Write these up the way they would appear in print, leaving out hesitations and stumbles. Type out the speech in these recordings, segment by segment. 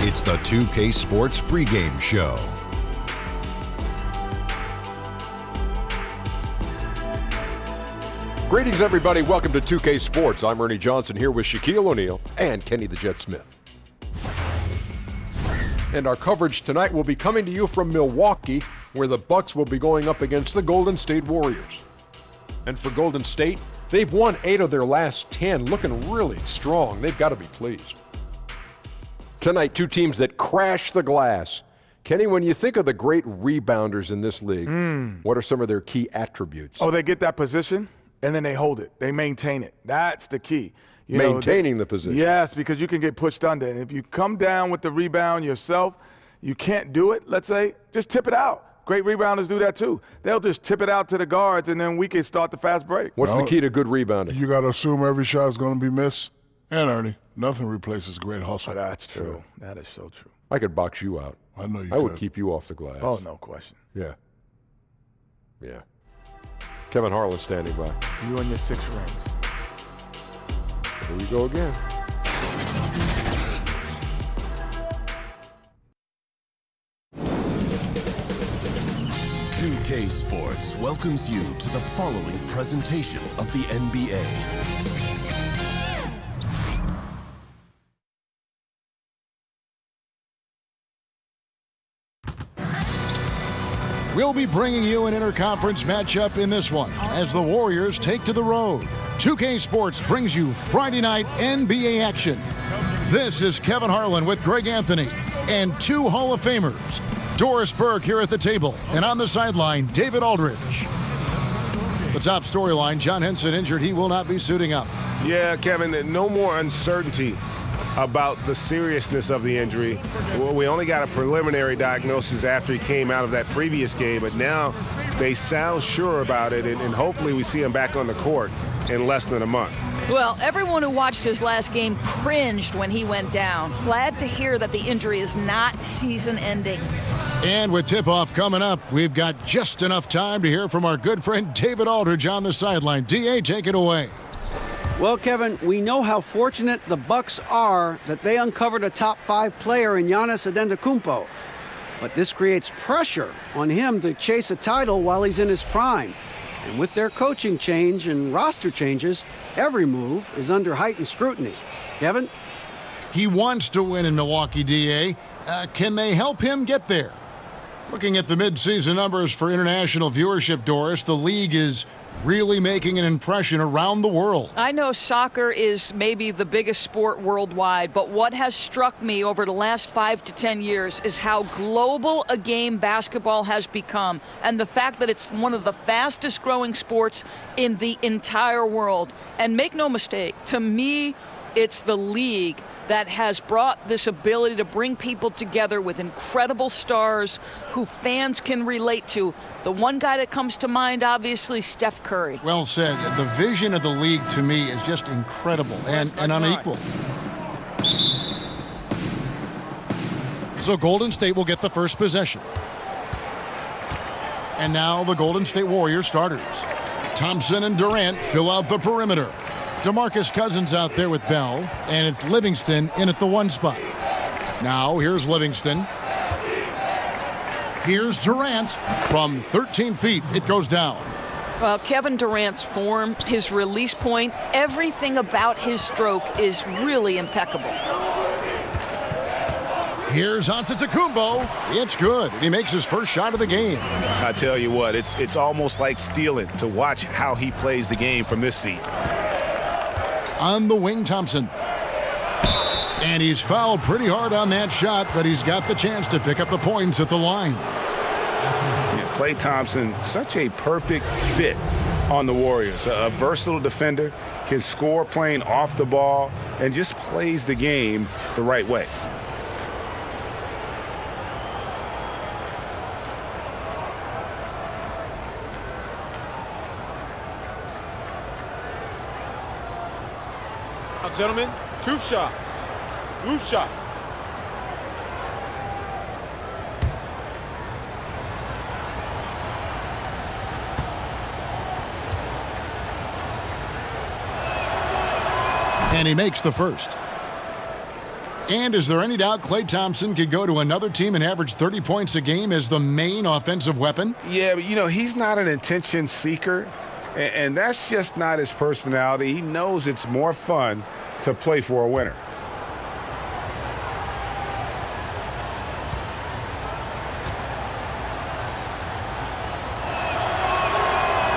It's the 2K Sports Pregame Show. Greetings, everybody. Welcome to 2K Sports. I'm Ernie Johnson here with Shaquille O'Neal and Kenny the Jet Smith. And our coverage tonight will be coming to you from Milwaukee, where the Bucks will be going up against the Golden State Warriors. And for Golden State, they've won 8 of their last 10, looking really strong. They've got to be pleased. Tonight, two teams that crash the glass. Kenny, when you think of the great rebounders in this league, what are some of their key attributes? Oh, they get that position, and then they hold it. They maintain it. That's the key. Maintaining the position. Yes, because you can get pushed under. And if you come down with the rebound yourself, you can't do it, let's say, just tip it out. Great rebounders do that too. They'll just tip it out to the guards, and then we can start the fast break. What's the key to good rebounding? You got to assume every shot is going to be missed. And, Ernie, nothing replaces great hustle. Oh, that's true. That is so true. I could box you out. I know you I would could. keep you off the glass. Oh, no question. Yeah. Kevin Harlan standing by. You and your 6 rings. Here we go again. K Sports welcomes you to the following presentation of the NBA. We'll be bringing you an interconference matchup in this one as the Warriors take to the road. 2K Sports brings you Friday night NBA action. This is Kevin Harlan with Greg Anthony and 2 Hall of Famers. Doris Burke here at the table, and on the sideline, David Aldridge. The top storyline, John Henson injured. He will not be suiting up. Yeah, Kevin, no more uncertainty about the seriousness of the injury. Well, we only got a preliminary diagnosis after he came out of that previous game, but now they sound sure about it, and hopefully we see him back on the court in less than a month. Well, everyone who watched his last game cringed when he went down. Glad to hear that the injury is not season-ending. And with tip-off coming up, we've got just enough time to hear from our good friend David Aldridge on the sideline. D.A., take it away. Well, Kevin, we know how fortunate the Bucks are that they uncovered a top 5 player in Giannis Antetokounmpo. But this creates pressure on him to chase a title while he's in his prime. And with their coaching change and roster changes, every move is under heightened scrutiny. Kevin? He wants to win in Milwaukee, D.A. Can they help him get there? Looking at the midseason numbers for international viewership, Doris, the league is really making an impression around the world. I know soccer is maybe the biggest sport worldwide, but what has struck me over the last 5 to 10 years is how global a game basketball has become, and the fact that it's one of the fastest growing sports in the entire world. And make no mistake, to me, it's the league that has brought this ability to bring people together with incredible stars who fans can relate to. The one guy that comes to mind, obviously, Steph Curry. Well said. The vision of the league, to me, is just incredible and unequal. So Golden State will get the first possession. And now the Golden State Warriors starters. Thompson and Durant fill out the perimeter. DeMarcus Cousins out there with Bell, and it's Livingston in at the 1 spot. Now here's Livingston. Here's Durant. From 13 feet, it goes down. Well, Kevin Durant's form, his release point, everything about his stroke is really impeccable. Here's Antetokounmpo. It's good, and he makes his first shot of the game. I tell you what, it's almost like stealing to watch how he plays the game from this seat. On the wing, Thompson. And he's fouled pretty hard on that shot, but he's got the chance to pick up the points at the line. Klay Thompson, such a perfect fit on the Warriors. A versatile defender, can score playing off the ball, and just plays the game the right way. Now, gentlemen, 2 shots. Loose shots. And he makes the first. And is there any doubt Klay Thompson could go to another team and average 30 points a game as the main offensive weapon? Yeah, but, he's not an attention seeker, and that's just not his personality. He knows it's more fun to play for a winner.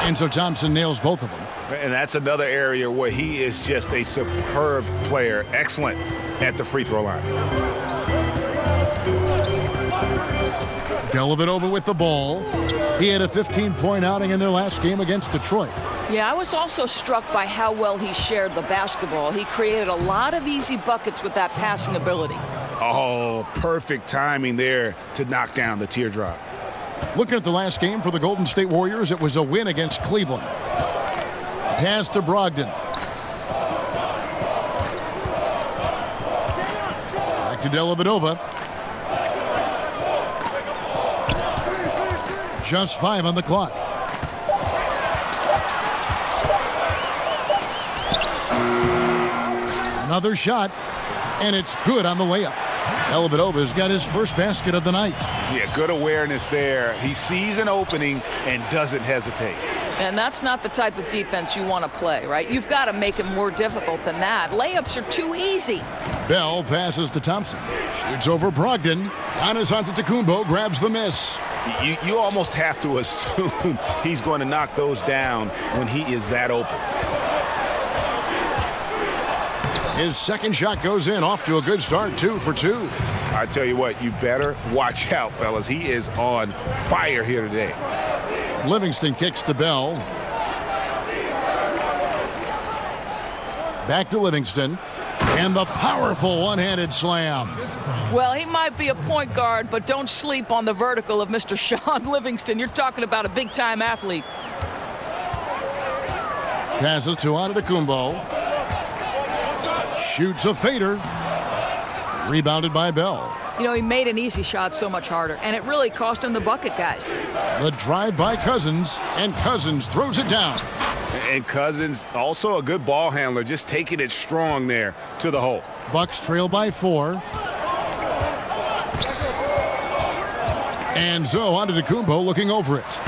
And so Thompson nails both of them. And that's another area where he is just a superb player. Excellent at the free throw line. Dellavedova with the ball. He had a 15-point outing in their last game against Detroit. Yeah, I was also struck by how well he shared the basketball. He created a lot of easy buckets with that passing ability. Oh, perfect timing there to knock down the teardrop. Looking at the last game for the Golden State Warriors, it was a win against Cleveland. Pass to Brogdon. Back to Dellavedova. Just 5 on the clock. Another shot, and it's good on the layup. Dellavedova's got his first basket of the night. Yeah, good awareness there. He sees an opening and doesn't hesitate. And that's not the type of defense you want to play, right? You've got to make it more difficult than that. Layups are too easy. Bell passes to Thompson. Shoots over Brogdon. Giannis Antetokounmpo grabs the miss. You almost have to assume he's going to knock those down when he is that open. His second shot goes in, off to a good start, 2 for 2. I tell you what, you better watch out, fellas. He is on fire here today. Livingston kicks to Bell. Back to Livingston. And the powerful one-handed slam. Well, he might be a point guard, but don't sleep on the vertical of Mr. Sean Livingston. You're talking about a big-time athlete. Passes to Antetokounmpo. Shoots a fader. Rebounded by Bell. He made an easy shot so much harder, and it really cost him the bucket, guys. The drive by Cousins, and Cousins throws it down. And Cousins, also a good ball handler, just taking it strong there to the hole. Bucks trail by 4. And so Antetokounmpo looking over it.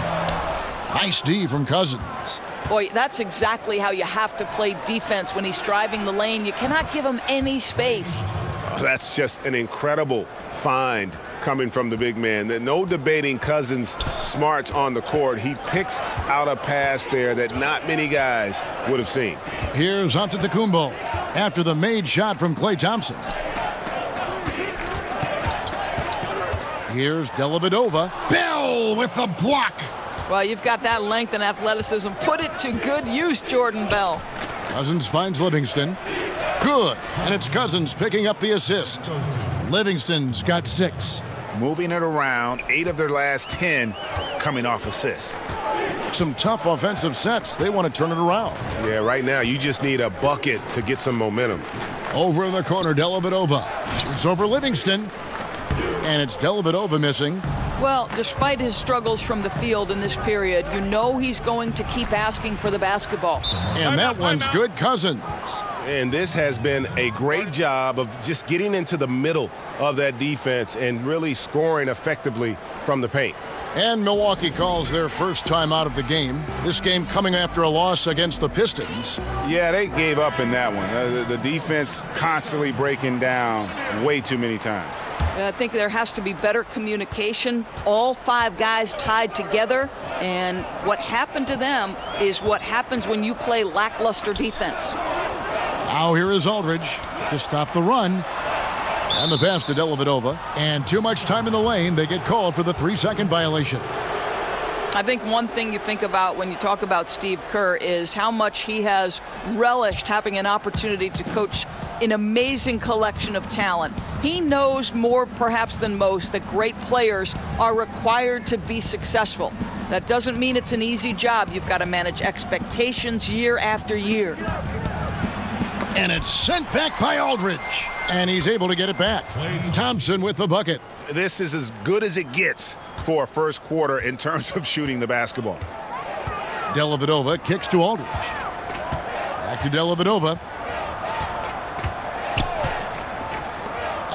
Nice D from Cousins. Boy, that's exactly how you have to play defense when he's driving the lane. You cannot give him any space. Oh, that's just an incredible find coming from the big man. No debating Cousins' smarts on the court. He picks out a pass there that not many guys would have seen. Here's Antetokounmpo after the made shot from Klay Thompson. Here's Dellavedova. Bell with the block. Well, you've got that length and athleticism. Put it to good use, Jordan Bell. Cousins finds Livingston. Good. And it's Cousins picking up the assist. Livingston's got 6. Moving it around, 8 of their last 10 coming off assists. Some tough offensive sets. They want to turn it around. Yeah, right now you just need a bucket to get some momentum. Over in the corner, Dellavedova. Shoots over Livingston. And it's Dellavedova missing. Well, despite his struggles from the field in this period, you know he's going to keep asking for the basketball. And that one's good, Cousins. And this has been a great job of just getting into the middle of that defense and really scoring effectively from the paint. And Milwaukee calls their first time out of the game. This game coming after a loss against the Pistons. Yeah, they gave up in that one. The defense constantly breaking down way too many times. I think there has to be better communication. All 5 guys tied together, and what happened to them is what happens when you play lackluster defense. Now here is Aldridge to stop the run. And the pass to Dellavedova. And too much time in the lane. They get called for the 3-second violation. I think one thing you think about when you talk about Steve Kerr is how much he has relished having an opportunity to coach an amazing collection of talent. He knows more perhaps than most that great players are required to be successful. That doesn't mean it's an easy job. You've got to manage expectations year after year. And it's sent back by Aldridge. And he's able to get it back. Thompson with the bucket. This is as good as it gets for a first quarter in terms of shooting the basketball. Dellavedova kicks to Aldridge. Back to Dellavedova.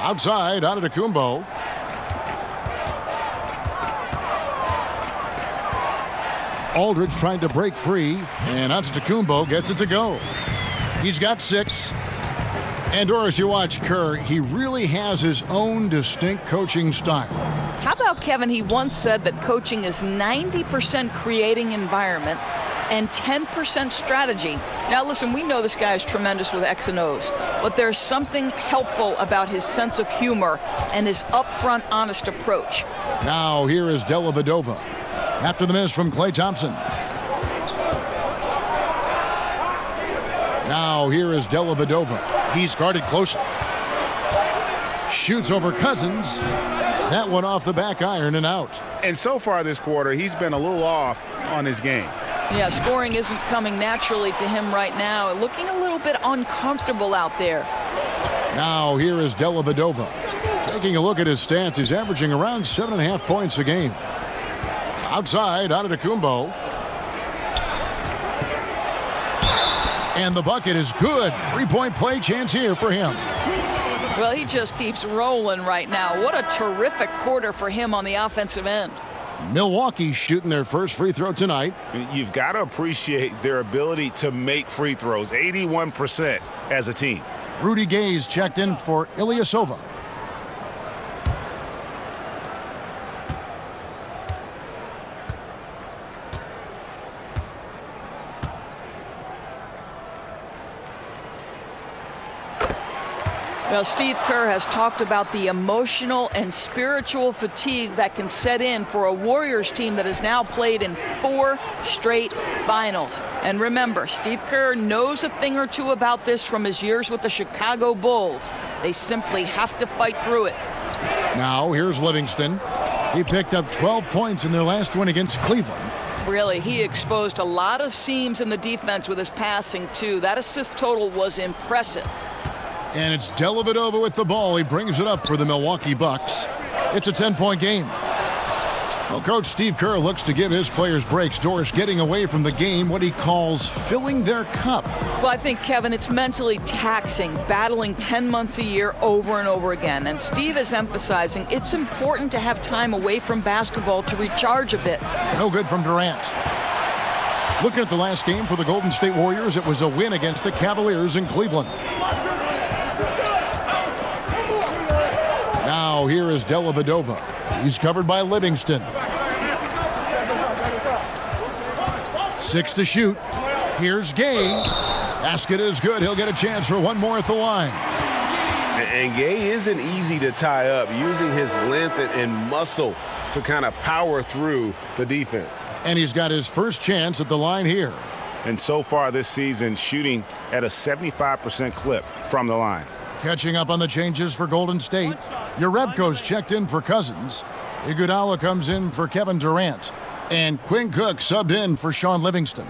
Outside, Antetokounmpo. Aldridge trying to break free, and Antetokounmpo gets it to go. He's got 6. And as you watch Kerr, he really has his own distinct coaching style. How about Kevin? He once said that coaching is 90% creating environment and 10% strategy. Now listen, we know this guy is tremendous with X and O's, but there's something helpful about his sense of humor and his upfront, honest approach. Now here is Dellavedova after the miss from Klay Thompson. Now here is Dellavedova. He's guarded closely. Shoots over Cousins. That one off the back iron and out. And so far this quarter, he's been a little off on his game. Yeah, scoring isn't coming naturally to him right now. Looking a little bit uncomfortable out there. Now here is Dellavedova. Taking a look at his stats, he's averaging around 7.5 points a game. Outside, Antetokounmpo. And the bucket is good. 3-point play chance here for him. Well, he just keeps rolling right now. What a terrific quarter for him on the offensive end. Milwaukee shooting their first free throw tonight. You've got to appreciate their ability to make free throws. 81% as a team. Rudy Gay's checked in for Ilyasova. Well, Steve Kerr has talked about the emotional and spiritual fatigue that can set in for a Warriors team that has now played in 4 straight finals. And remember, Steve Kerr knows a thing or two about this from his years with the Chicago Bulls. They simply have to fight through it. Now here's Livingston. He picked up 12 points in their last win against Cleveland. Really, he exposed a lot of seams in the defense with his passing, too. That assist total was impressive. And it's Dellavedova with the ball. He brings it up for the Milwaukee Bucks. It's a 10-point game. Well, Coach Steve Kerr looks to give his players breaks. Doris getting away from the game, what he calls filling their cup. Well, I think, Kevin, it's mentally taxing, battling 10 months a year over and over again. And Steve is emphasizing it's important to have time away from basketball to recharge a bit. No good from Durant. Looking at the last game for the Golden State Warriors, it was a win against the Cavaliers in Cleveland. Now here is Dellavedova. He's covered by Livingston. 6 to shoot. Here's Gay. Basket is good. He'll get a chance for one more at the line. And Gay isn't easy to tie up, using his length and muscle to kind of power through the defense. And he's got his first chance at the line here. And so far this season, shooting at a 75% clip from the line. Catching up on the changes for Golden State. Jerebko's checked in for Cousins. Iguodala comes in for Kevin Durant. And Quinn Cook subbed in for Sean Livingston.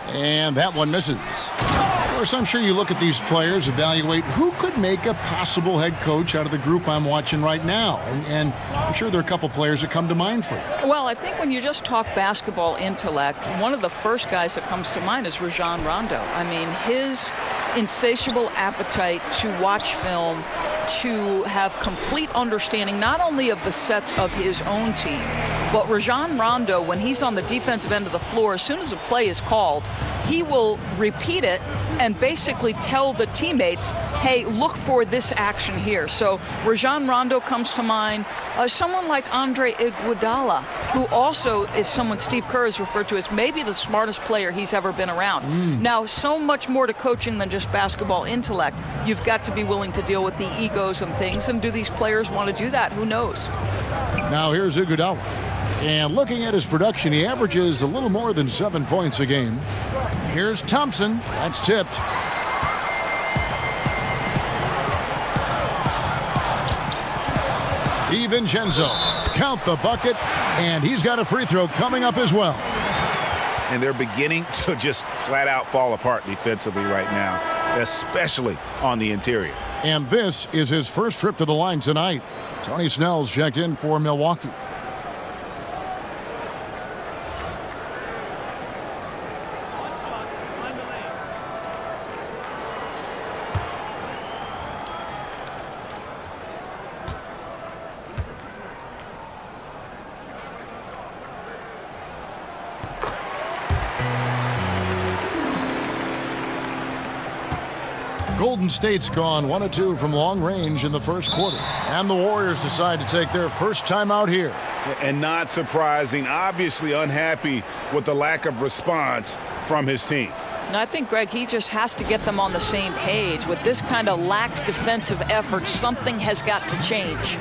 And that one misses. Of course, I'm sure you look at these players, evaluate who could make a possible head coach out of the group I'm watching right now. And I'm sure there are a couple players that come to mind for you. Well, I think when you just talk basketball intellect, one of the first guys that comes to mind is Rajon Rondo. I mean, his insatiable appetite to watch film, to have complete understanding not only of the sets of his own team, but Rajon Rondo, when he's on the defensive end of the floor, as soon as a play is called, he will repeat it and basically tell the teammates, hey, look for this action here. So Rajon Rondo comes to mind. Someone like Andre Iguodala, who also is someone Steve Kerr has referred to as maybe the smartest player he's ever been around. Now, so much more to coaching than just basketball intellect. You've got to be willing to deal with the egos and things. And do these players want to do that? Who knows? Now here's Iguodala. And looking at his production, he averages a little more than 7 points a game. Here's Thompson. That's tipped. DiVincenzo. Count the bucket. And he's got a free throw coming up as well. And they're beginning to just flat out fall apart defensively right now, especially on the interior. And this is his first trip to the line tonight. Tony Snell's checked in for Milwaukee. Golden State's gone 1 of 2 from long range in the first quarter. And the Warriors decide to take their first time out here. And not surprising, obviously unhappy with the lack of response from his team. I think, Greg, he just has to get them on the same page. With this kind of lax defensive effort, something has got to change.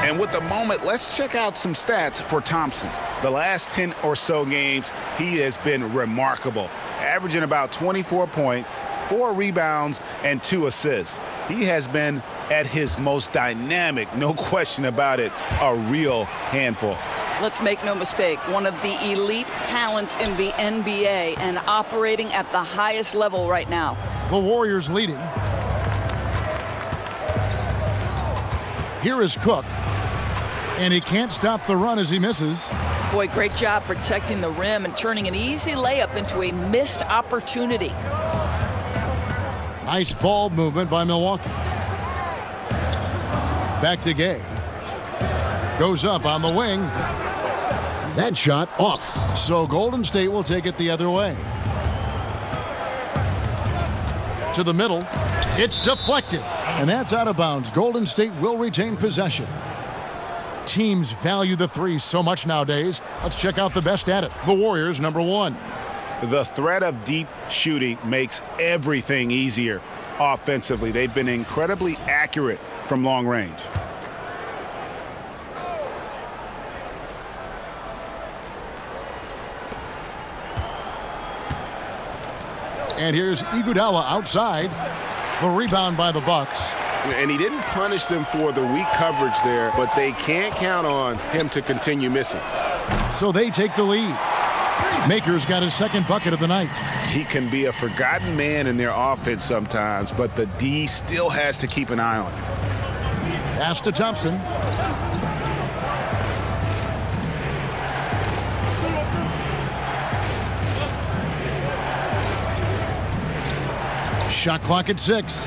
And with the moment, let's check out some stats for Thompson. The last 10 or so games, he has been remarkable, averaging about 24 points, 4 rebounds, and 2 assists. He has been at his most dynamic, no question about it, a real handful. Let's make no mistake, one of the elite talents in the NBA and operating at the highest level right now. The Warriors leading. Here is Cook. And he can't stop the run as he misses. Boy, great job protecting the rim and turning an easy layup into a missed opportunity. Nice ball movement by Milwaukee. Back to Gay. Goes up on the wing. That shot off. So Golden State will take it the other way. To the middle. It's deflected. And that's out of bounds. Golden State will retain possession. Teams value the three so much nowadays. Let's check out the best at it. The Warriors, number 1. The threat of deep shooting makes everything easier offensively. They've been incredibly accurate from long range. And here's Iguodala outside. The rebound by the Bucks. And he didn't punish them for the weak coverage there, but they can't count on him to continue missing. So they take the lead. Maker's got his second bucket of the night. He can be a forgotten man in their offense sometimes, but the D still has to keep an eye on him. Pass to Thompson. Shot clock at 6.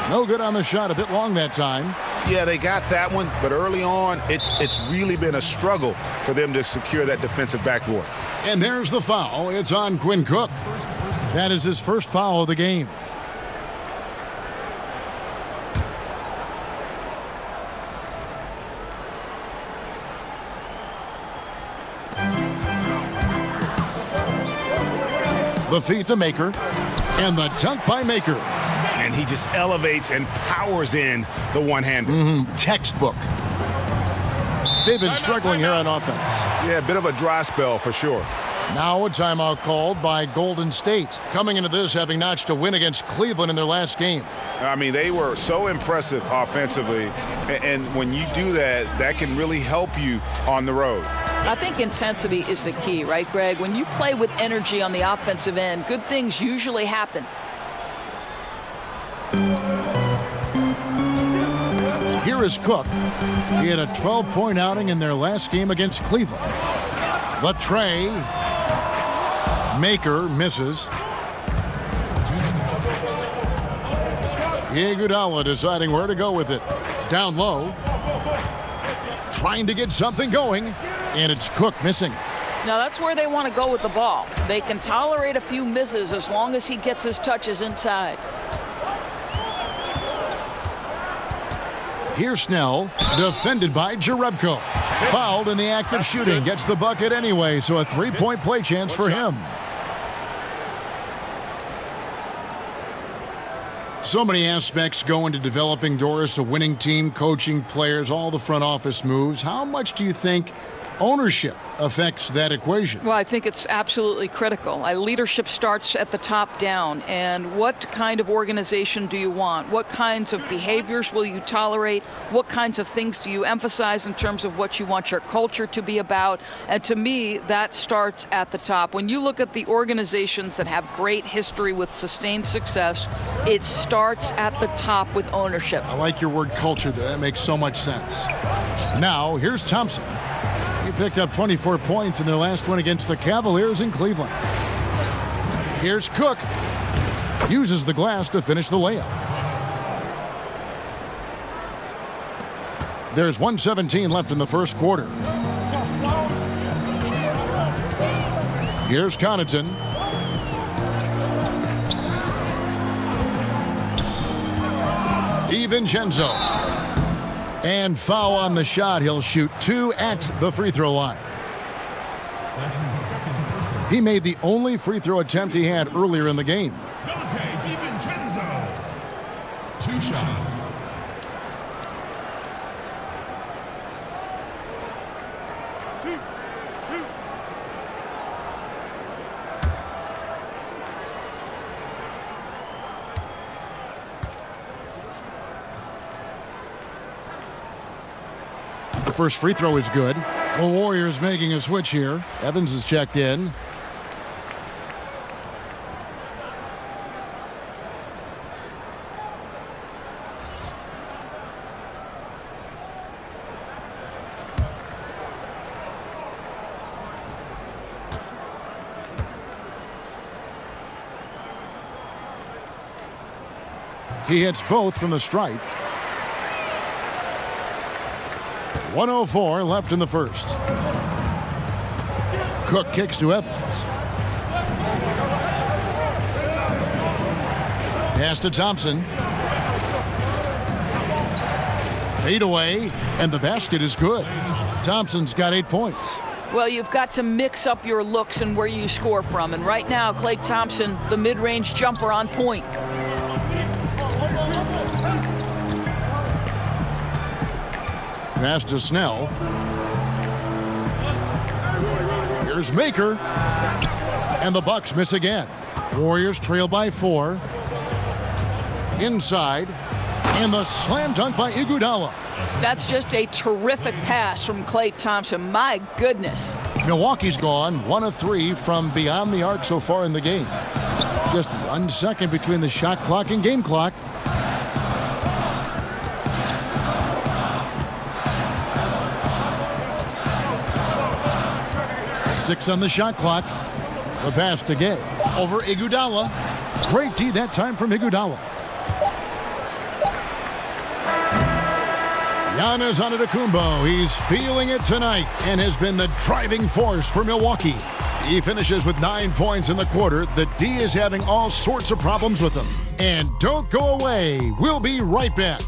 No good on the shot, a bit long that time. Yeah, they got that one, but early on, it's really been a struggle for them to secure that defensive backboard. And there's the foul. It's on Quinn Cook. That is his first foul of the game. The feed to Maker. And the dunk by Maker. And he just elevates and powers in the one-hander. Textbook. They've been struggling here on offense. Yeah, a bit of a dry spell for sure. Now a timeout called by Golden State. Coming into this having notched a win against Cleveland in their last game. I mean, they were so impressive offensively. And when you do that, that can really help you on the road. I think intensity is the key, right, Greg? When you play with energy on the offensive end, good things usually happen. Here is Cook. He had a 12-point outing in their last game against Cleveland. The tray. Maker misses. Iguodala deciding where to go with it. Down low. Trying to get something going. And it's Cook missing. Now that's where they want to go with the ball. They can tolerate a few misses as long as he gets his touches inside. Here's Snell, defended by Jerebko. Fouled in the act of shooting. Gets the bucket anyway, so a 3-point play chance for him. So many aspects go into developing Doris, a winning team, coaching players, all the front office moves. How much do you think ownership affects that equation? Well, I think it's absolutely critical. Leadership starts at the top down. And what kind of organization do you want? What kinds of behaviors will you tolerate? What kinds of things do you emphasize in terms of what you want your culture to be about? And to me, that starts at the top. When you look at the organizations that have great history with sustained success, it starts at the top with ownership. I like your word culture. That makes so much sense. Now, here's Thompson. He picked up 24 points in their last one against the Cavaliers in Cleveland. Here's Cook. Uses the glass to finish the layup. There's 1:17 left in the first quarter. Here's Connaughton. DiVincenzo. And foul on the shot. He'll shoot 2 at the free throw line. He made the only free throw attempt he had earlier in the game. DiVincenzo. 2 shots. The first free throw is good. The Warriors making a switch here. Evans is checked in. He hits both from the stripe. 1:04 left in the first. Cook kicks to Evans. Pass to Thompson. Fade away, and the basket is good. Thompson's got 8 points. Well, you've got to mix up your looks and where you score from. And right now, Klay Thompson, the mid-range jumper on point. Pass to Snell. Here's Maker. And the Bucks miss again. Warriors trail by 4. Inside. And the slam dunk by Iguodala. That's just a terrific pass from Klay Thompson. My goodness. Milwaukee's gone 1 of 3 from beyond the arc so far in the game. Just 1 second between the shot clock and game clock. Six on the shot clock. The pass to Gay. Over Iguodala. Great D that time from Iguodala. Giannis Antetokounmpo. He's feeling it tonight and has been the driving force for Milwaukee. He finishes with 9 points in the quarter. The D is having all sorts of problems with him. And don't go away. We'll be right back.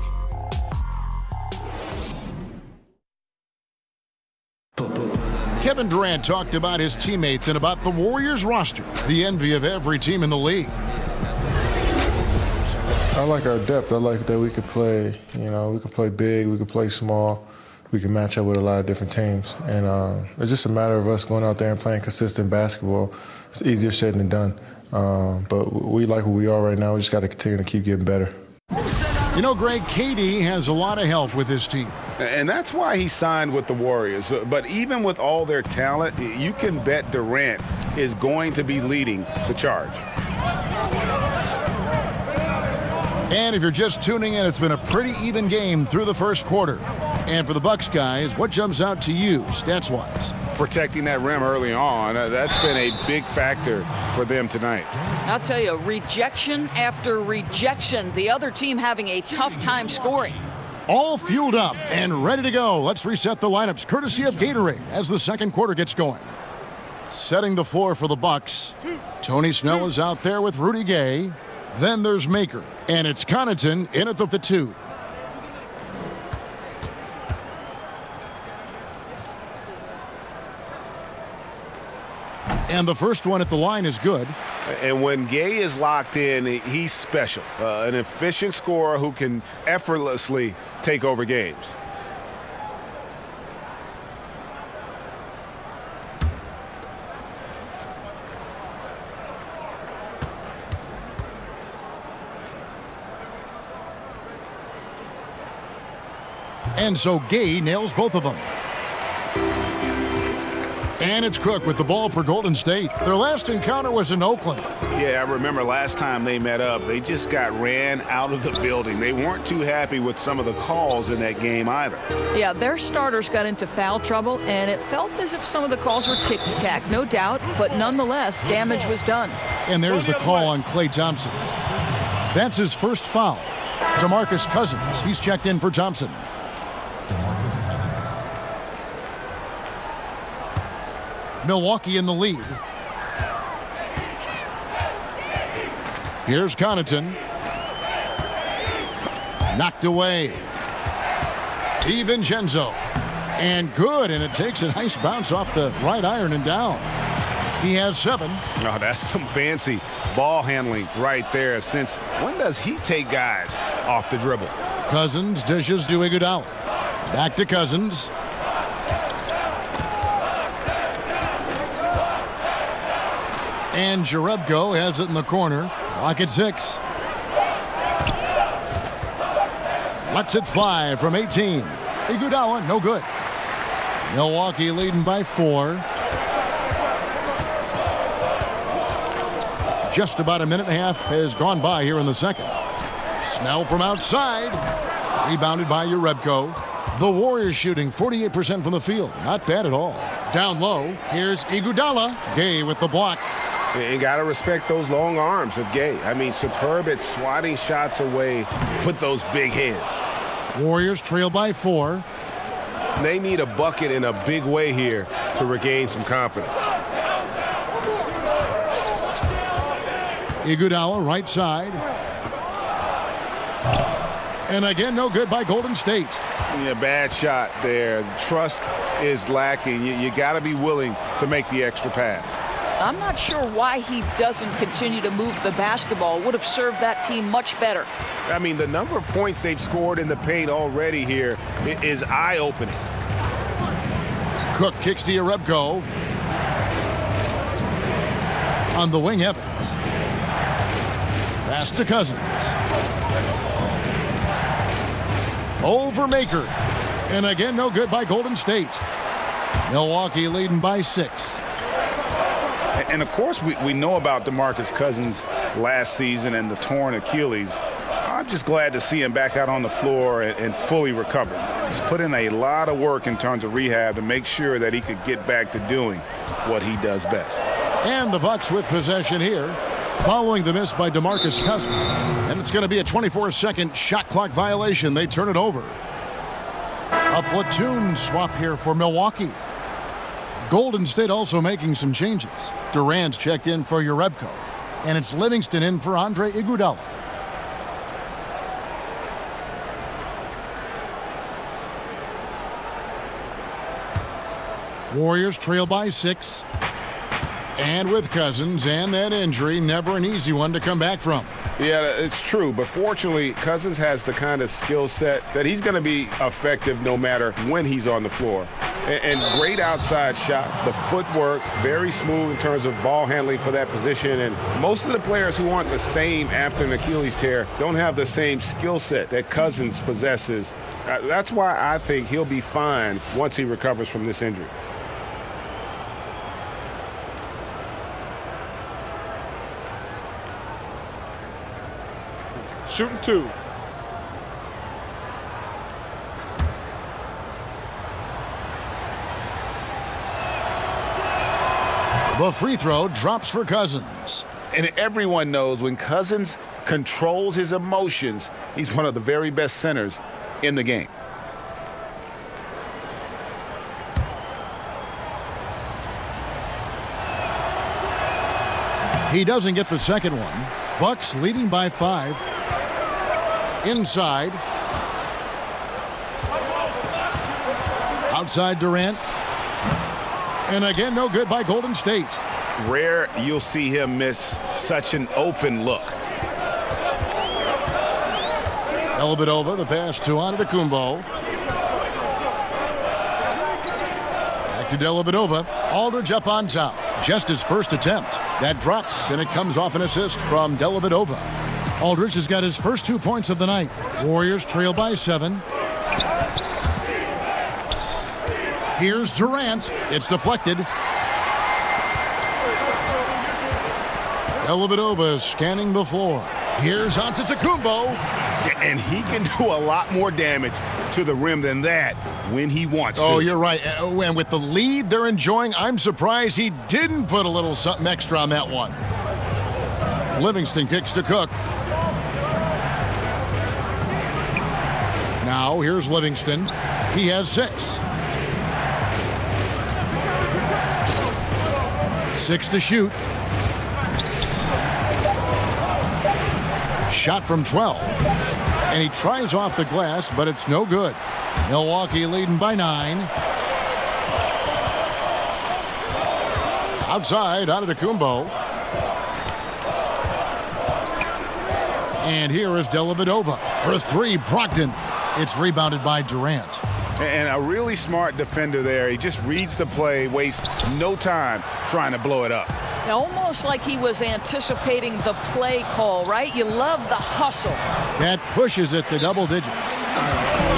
Kevin Durant talked about his teammates and about the Warriors roster, the envy of every team in the league. I like our depth. I like that we could play, we can play big, we can play small, we can match up with a lot of different teams. And it's just a matter of us going out there and playing consistent basketball. It's easier said than done. But we like who we are right now. We just got to continue to keep getting better. You know, Greg, KD has a lot of help with his team. And that's why he signed with the Warriors. But even with all their talent, you can bet Durant is going to be leading the charge. And if you're just tuning in, it's been a pretty even game through the first quarter. And for the Bucks guys, what jumps out to you stats-wise? Protecting that rim early on, that's been a big factor for them tonight. I'll tell you, rejection after rejection. The other team having a tough time scoring. All fueled up and ready to go. Let's reset the lineups courtesy of Gatorade as the second quarter gets going. Setting the floor for the Bucks. Tony Snell is out there with Rudy Gay. Then there's Maker. And it's Connaughton in at the 2. And the first one at the line is good. And when Gay is locked in, he's special. An efficient scorer who can effortlessly take over games. And so Gay nails both of them. And it's Cook with the ball for Golden State. Their last encounter was in Oakland. Yeah, I remember last time they met up, they just got ran out of the building. They weren't too happy with some of the calls in that game either. Yeah, their starters got into foul trouble, and it felt as if some of the calls were tick-tack, no doubt, but nonetheless, damage was done. And there's the call on Klay Thompson. That's his first foul. DeMarcus Cousins, he's checked in for Thompson. DeMarcus Cousins. Milwaukee in the lead. Here's Connaughton. Knocked away. DiVincenzo. And good, and it takes a nice bounce off the right iron and down. He has 7. Oh, that's some fancy ball handling right there. Since when does he take guys off the dribble? Cousins dishes to Iguodala. Back to Cousins. And Jerebko has it in the corner. Clock at 6. Lets it fly from 18. Iguodala, no good. Milwaukee leading by 4. Just about a minute and a half has gone by here in the second. Snell from outside. Rebounded by Jerebko. The Warriors shooting 48% from the field. Not bad at all. Down low, here's Iguodala. Gay with the block. You got to respect those long arms of Gay. I mean, superb at swatting shots away with those big hands. Warriors trail by 4. They need a bucket in a big way here to regain some confidence. Iguodala right side. And again, no good by Golden State. Yeah, bad shot there. Trust is lacking. You got to be willing to make the extra pass. I'm not sure why he doesn't continue to move the basketball. Would have served that team much better. I mean, the number of points they've scored in the paint already here is eye-opening. Cook kicks to Jerebko. On the wing, Evans. Pass to Cousins. Over Maker. And again, no good by Golden State. Milwaukee leading by 6. And of course, we know about DeMarcus Cousins last season and the torn Achilles. I'm just glad to see him back out on the floor and fully recovered. He's put in a lot of work in terms of rehab to make sure that he could get back to doing what he does best. And the Bucks with possession here, following the miss by DeMarcus Cousins. And it's going to be a 24-second shot clock violation. They turn it over. A platoon swap here for Milwaukee. Golden State also making some changes. Durant's checked in for Jerebko. And it's Livingston in for Andre Iguodala. Warriors trail by 6. And with Cousins and that injury, never an easy one to come back from. Yeah, it's true. But fortunately, Cousins has the kind of skill set that he's going to be effective no matter when he's on the floor. And great outside shot. The footwork, very smooth in terms of ball handling for that position. And most of the players who aren't the same after an Achilles tear don't have the same skill set that Cousins possesses. That's why I think he'll be fine once he recovers from this injury. Shooting 2. The free throw drops for Cousins. And everyone knows when Cousins controls his emotions, he's one of the very best centers in the game. He doesn't get the second one. Bucks leading by 5. Inside. Outside Durant. And again, no good by Golden State. Rare you'll see him miss such an open look. Dellavedova, the pass to Antetokounmpo. Back to Dellavedova. Aldridge up on top. Just his first attempt. That drops, and it comes off an assist from Dellavedova. Aldridge has got his first 2 points of the night. Warriors trail by 7. Here's Durant. It's deflected. Dellavedova scanning the floor. Here's Antetokounmpo. And he can do a lot more damage to the rim than that when he wants to. Oh, you're right. And with the lead they're enjoying, I'm surprised he didn't put a little something extra on that one. Livingston kicks to Cook. Now here's Livingston. He has 6. 6 to shoot. Shot from 12. And he tries off the glass, but it's no good. Milwaukee leading by 9. Outside, Antetokounmpo. And here is Dellavedova for 3. Brogdon. It's rebounded by Durant. And a really smart defender there. He just reads the play, wastes no time trying to blow it up. Almost like he was anticipating the play call, right? You love the hustle. That pushes it to double digits.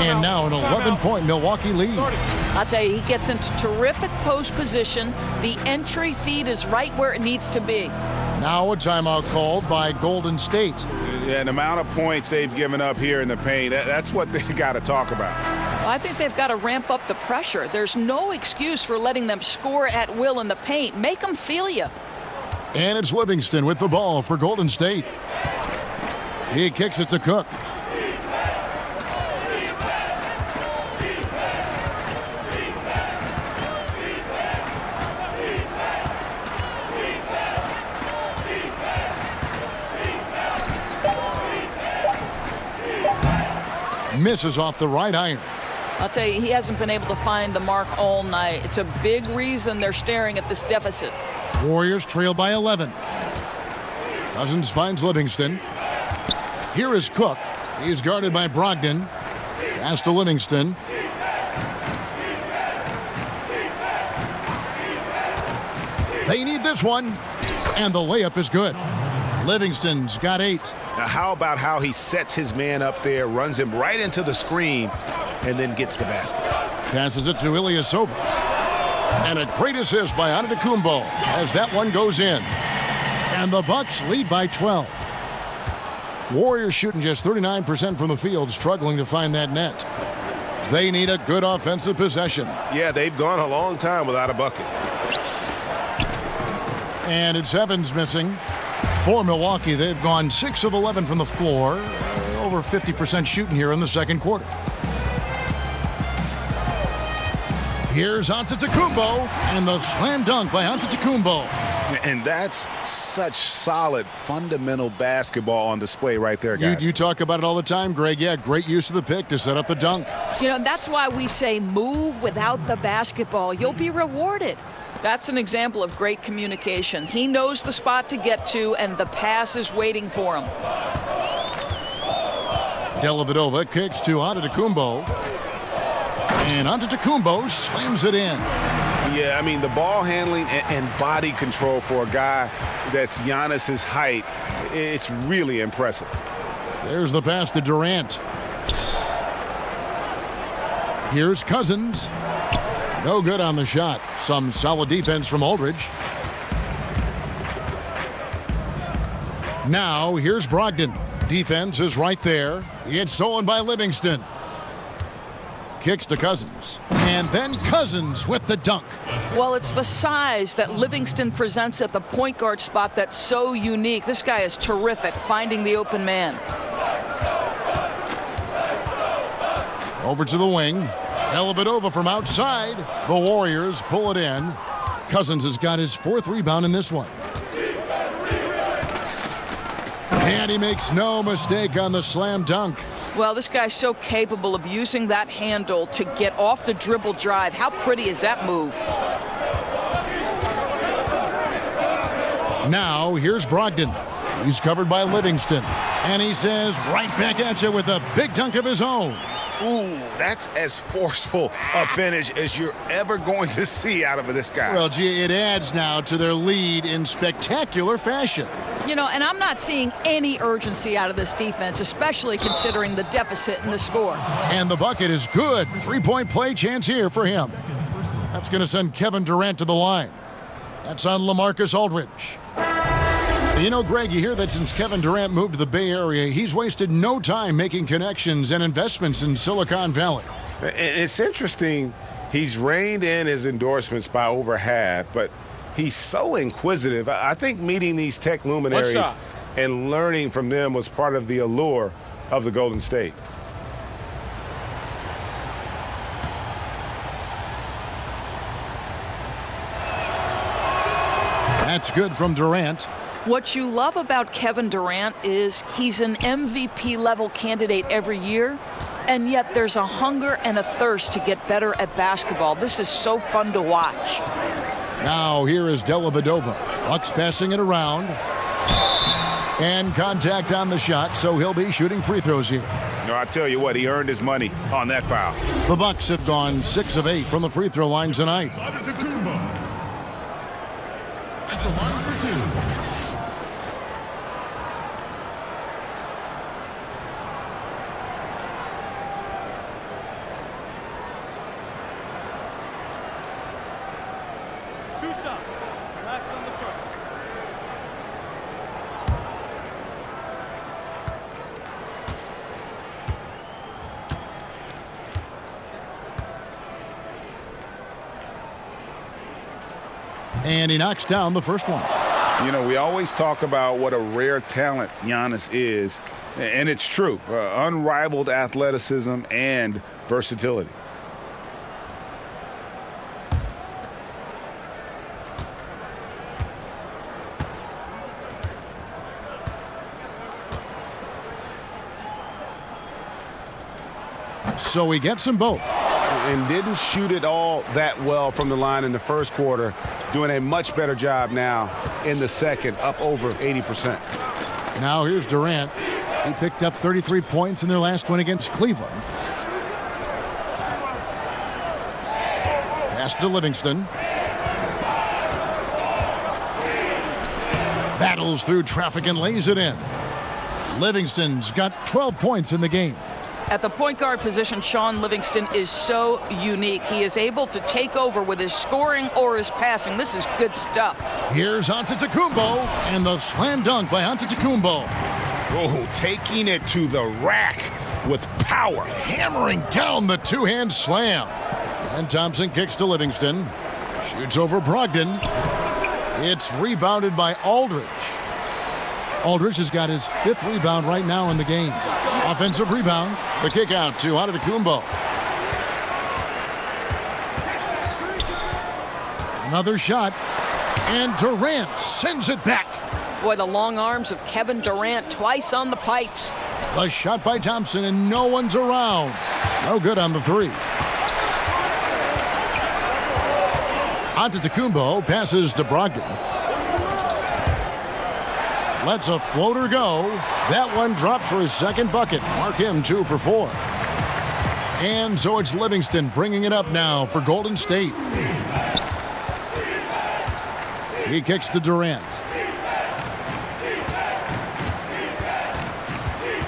And now an 11-point Milwaukee lead. I'll tell you, he gets into terrific post position. The entry feed is right where it needs to be. Now a timeout called by Golden State. Yeah, the amount of points they've given up here in the paint, that's what they got to talk about. I think they've got to ramp up the pressure. There's no excuse for letting them score at will in the paint. Make them feel you. And it's Livingston with the ball for Golden State. He kicks it to Cook. Misses off the right iron. I'll tell you, he hasn't been able to find the mark all night. It's a big reason they're staring at this deficit. Warriors trail by 11. Cousins finds Livingston. Here is Cook. He's guarded by Brogdon. Pass to Livingston. They need this one. And the layup is good. Livingston's got 8. Now, how about how he sets his man up there, runs him right into the screen, and then gets the basket. Passes it to Ilyasova. And a great assist by Antetokounmpo as that one goes in. And the Bucks lead by 12. Warriors shooting just 39% from the field, struggling to find that net. They need a good offensive possession. Yeah, they've gone a long time without a bucket. And it's Evans missing. For Milwaukee, they've gone 6 of 11 from the floor. Over 50% shooting here in the second quarter. Here's Antetokounmpo, and the slam dunk by Antetokounmpo. And that's such solid, fundamental basketball on display right there, guys. You talk about it all the time, Greg. Yeah, great use of the pick to set up the dunk. You know, that's why we say move without the basketball. You'll be rewarded. That's an example of great communication. He knows the spot to get to, and the pass is waiting for him. Dellavedova kicks to Antetokounmpo. And Antetokounmpo slams it in. Yeah, I mean, the ball handling and body control for a guy that's Giannis's height, it's really impressive. There's the pass to Durant. Here's Cousins. No good on the shot. Some solid defense from Aldridge. Now, here's Brogdon. Defense is right there. It's stolen by Livingston. Kicks to Cousins. And then Cousins with the dunk. Well, it's the size that Livingston presents at the point guard spot that's so unique. This guy is terrific, finding the open man. Over to the wing. Dellavedova from outside. The Warriors pull it in. Cousins has got his 4th rebound in this one. And he makes no mistake on the slam dunk. Well, this guy's so capable of using that handle to get off the dribble drive. How pretty is that move? Now, here's Brogdon. He's covered by Livingston. And he says, right back at you with a big dunk of his own. Ooh, that's as forceful a finish as you're ever going to see out of this guy. Well, gee, it adds now to their lead in spectacular fashion. You know, and I'm not seeing any urgency out of this defense, especially considering the deficit in the score. And the bucket is good. 3-point play chance here for him. That's going to send Kevin Durant to the line. That's on LaMarcus Aldridge. You know, Greg, you hear that since Kevin Durant moved to the Bay Area, he's wasted no time making connections and investments in Silicon Valley. It's interesting. He's reined in his endorsements by over half, but he's so inquisitive. I think meeting these tech luminaries and learning from them was part of the allure of the Golden State. That's good from Durant. What you love about Kevin Durant is he's an MVP level candidate every year, and yet there's a hunger and a thirst to get better at basketball. This is so fun to watch. Now here is Dellavedova. Bucks passing it around. And contact on the shot, so he'll be shooting free throws here. No, I tell you what, he earned his money on that foul. The Bucks have gone 6 of 8 from the free throw line tonight. Antetokounmpo at the line for 2. Two shots. Last on the first. And he knocks down the first one. You know, we always talk about what a rare talent Giannis is, and it's true. Unrivaled athleticism and versatility. So he gets them both. And didn't shoot it all that well from the line in the first quarter. Doing a much better job now in the second, up over 80%. Now here's Durant. He picked up 33 points in their last win against Cleveland. Pass to Livingston. Battles through traffic and lays it in. Livingston's got 12 points in the game. At the point guard position, Sean Livingston is so unique. He is able to take over with his scoring or his passing. This is good stuff. Here's Antetokounmpo, and the slam dunk by Antetokounmpo. Oh, taking it to the rack with power. Hammering down the two-hand slam. And Thompson kicks to Livingston. Shoots over Brogdon. It's rebounded by Aldridge. Aldridge has got his 5th rebound right now in the game. Offensive rebound. The kick out to Antetokounmpo. Another shot. And Durant sends it back. Boy, the long arms of Kevin Durant twice on the pipes. The shot by Thompson, and no one's around. No good on the 3. Antetokounmpo passes to Brogdon. Lets a floater go. That one dropped for his second bucket. Mark him 2 for 4. And so it's Livingston bringing it up now for Golden State. He kicks to Durant.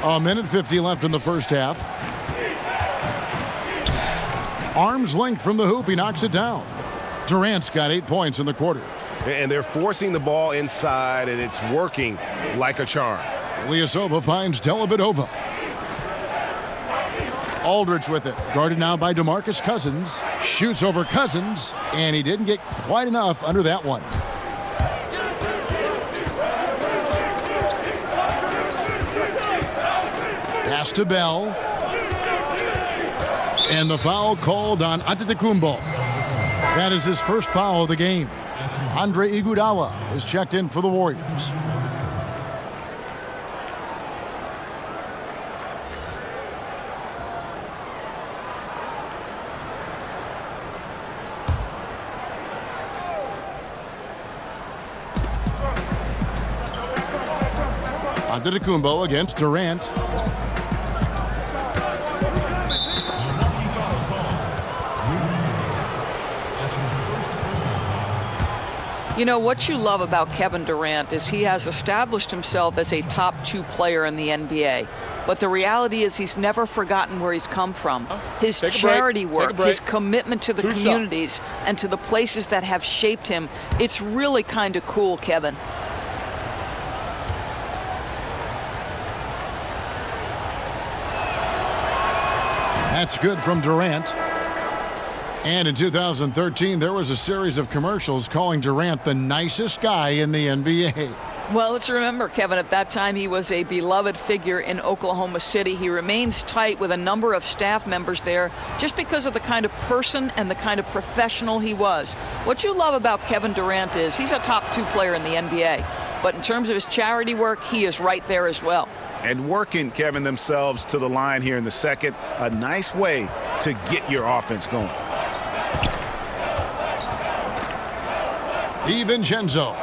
1:50 left in the first half. Arm's length from the hoop. He knocks it down. Durant's got 8 points in the quarter. And they're forcing the ball inside, and it's working like a charm. Ilyasova finds Dellavedova. Aldridge with it. Guarded now by DeMarcus Cousins. Shoots over Cousins, and he didn't get quite enough under that one. Pass to Bell. And the foul called on Antetokounmpo. That is his first foul of the game. Andre Iguodala is checked in for the Warriors. Antetokounmpo against Durant. You know, what you love about Kevin Durant is he has established himself as a top 2 player in the NBA. But the reality is he's never forgotten where he's come from. His charity work, his commitment to the communities and to the places that have shaped him. It's really kind of cool, Kevin. That's good from Durant. And in 2013, there was a series of commercials calling Durant the nicest guy in the NBA. Well, let's remember, Kevin, at that time he was a beloved figure in Oklahoma City. He remains tight with a number of staff members there just because of the kind of person and the kind of professional he was. What you love about Kevin Durant is he's a top 2 player in the NBA. but in terms of his charity work, he is right there as well. And working, Kevin, themselves to the line here in the second. A nice way to get your offense going. DiVincenzo.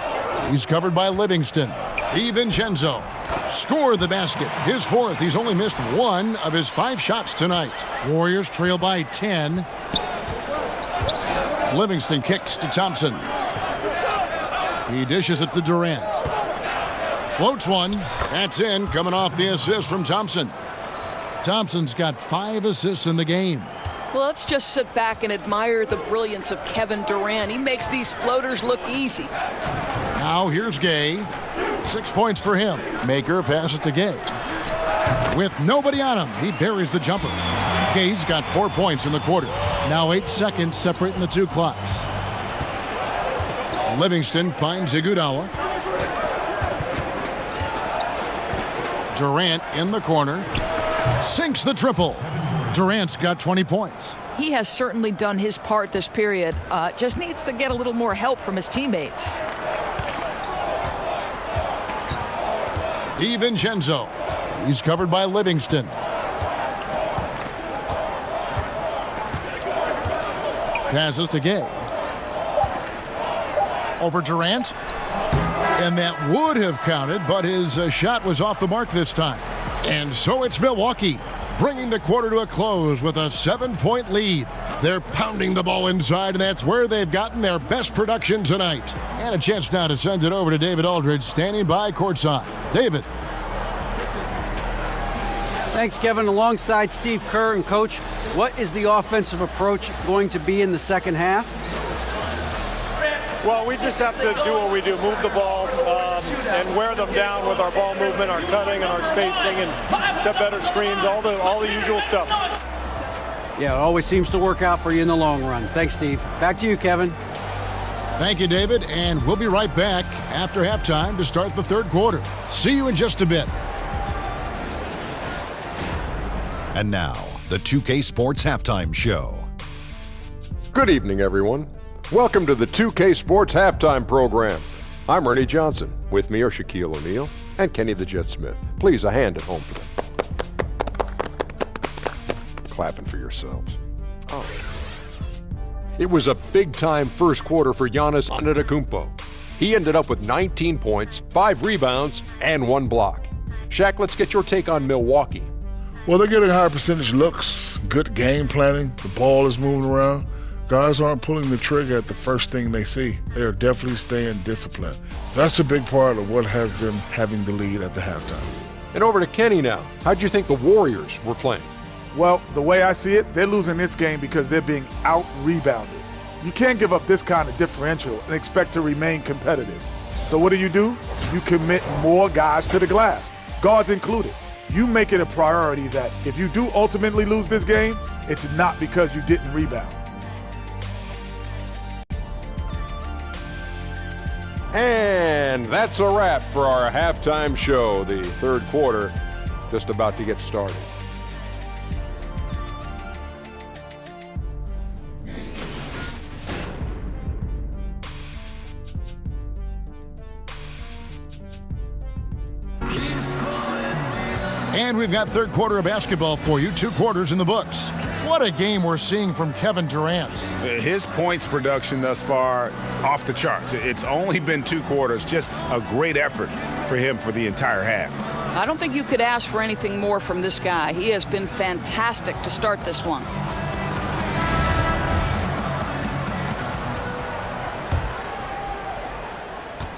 He's covered by Livingston. DiVincenzo. Score the basket. His fourth. He's only missed 1 of his 5 shots tonight. Warriors trail by 10. Livingston kicks to Thompson. He dishes it to Durant. Floats one. That's in, coming off the assist from Thompson. Thompson's got 5 assists in the game. Well, let's just sit back and admire the brilliance of Kevin Durant. He makes these floaters look easy. Now here's Gay. 6 points for him. Maker passes to Gay. With nobody on him, he buries the jumper. Gay's got 4 points in the quarter. Now 8 seconds separating the 2 clocks. Livingston finds Iguodala. Durant in the corner. Sinks the triple. Durant's got 20 points. He has certainly done his part this period. Just needs to get a little more help from his teammates. DiVincenzo. He's covered by Livingston. Passes to Gay. Over Durant. And that would have counted, but his shot was off the mark this time. And so it's Milwaukee, bringing the quarter to a close with a 7-point lead. They're pounding the ball inside, and that's where they've gotten their best production tonight. And a chance now to send it over to David Aldridge, standing by courtside. David. Thanks, Kevin. Alongside Steve Kerr and Coach, what is the offensive approach going to be in the second half? Well, we just have to do what we do, move the ball and wear them down with our ball movement, our cutting, and our spacing, and set better screens, all the usual stuff. Yeah, it always seems to work out for you in the long run. Thanks, Steve. Back to you, Kevin. Thank you, David, and we'll be right back after halftime to start the third quarter. See you in just a bit. And now, the 2K Sports Halftime Show. Good evening, everyone. Welcome to the 2K Sports Halftime Program. I'm Ernie Johnson. With me are Shaquille O'Neal and Kenny the Jet Smith. Please, a hand at home for them. Clapping for yourselves. Oh. It was a big-time first quarter for Giannis Antetokounmpo. He ended up with 19 points, 5 rebounds, and 1 block. Shaq, let's get your take on Milwaukee. Well, they're getting higher percentage looks, good game planning, the ball is moving around. Guys aren't pulling the trigger at the first thing they see. They are definitely staying disciplined. That's a big part of what has them having the lead at the halftime. And over to Kenny now. How'd you think the Warriors were playing? Well, the way I see it, they're losing this game because they're being out-rebounded. You can't give up this kind of differential and expect to remain competitive. So what do? You commit more guys to the glass, guards included. You make it a priority that if you do ultimately lose this game, it's not because you didn't rebound. And that's a wrap for our halftime show. The third quarter just about to get started. And we've got third quarter of basketball for you, 2 quarters in the books. What a game we're seeing from Kevin Durant. His points production thus far off the charts. It's only been 2 quarters, just a great effort for him for the entire half. I don't think you could ask for anything more from this guy. He has been fantastic to start this one.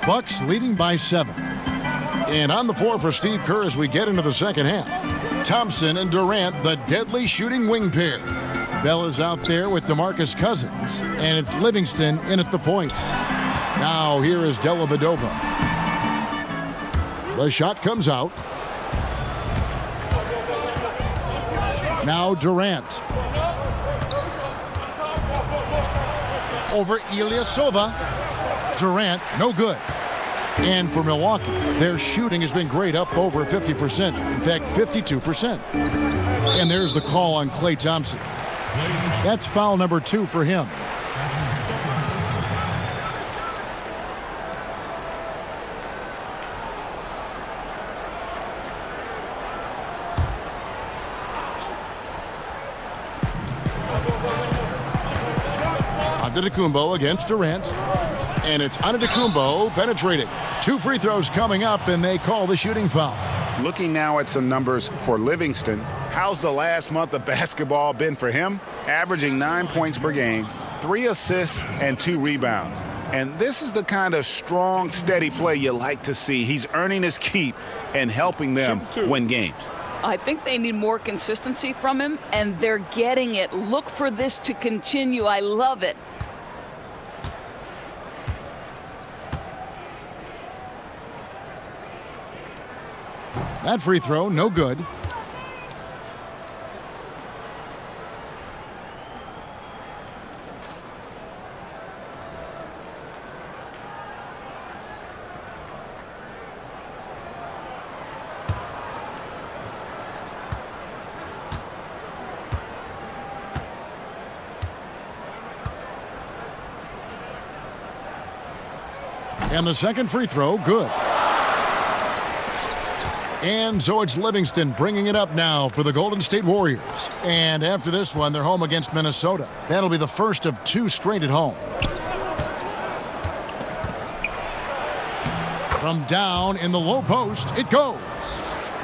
Bucks leading by 7. And on the floor for Steve Kerr as we get into the second half. Thompson and Durant, the deadly shooting wing pair. Bell is out there with DeMarcus Cousins, and it's Livingston in at the point. Now here is Dellavedova. The shot comes out. Now Durant. Over Ilyasova. Durant, no good. And for Milwaukee, their shooting has been great, up over 50%. In fact, 52%. And there's the call on Klay Thompson. That's foul number 2 for him. Antetokounmpo against Durant. And it's Antetokounmpo penetrating. 2 free throws coming up, and they call the shooting foul. Looking now at some numbers for Livingston. How's the last month of basketball been for him? Averaging 9 points per game, 3 assists, and 2 rebounds. And this is the kind of strong, steady play you like to see. He's earning his keep and helping them win games. I think they need more consistency from him, and they're getting it. Look for this to continue. I love it. That free throw, no good. And the second free throw, good. And so it's Livingston bringing it up now for the Golden State Warriors. And after this one, they're home against Minnesota. That'll be the first of 2 straight at home. From down in the low post, it goes.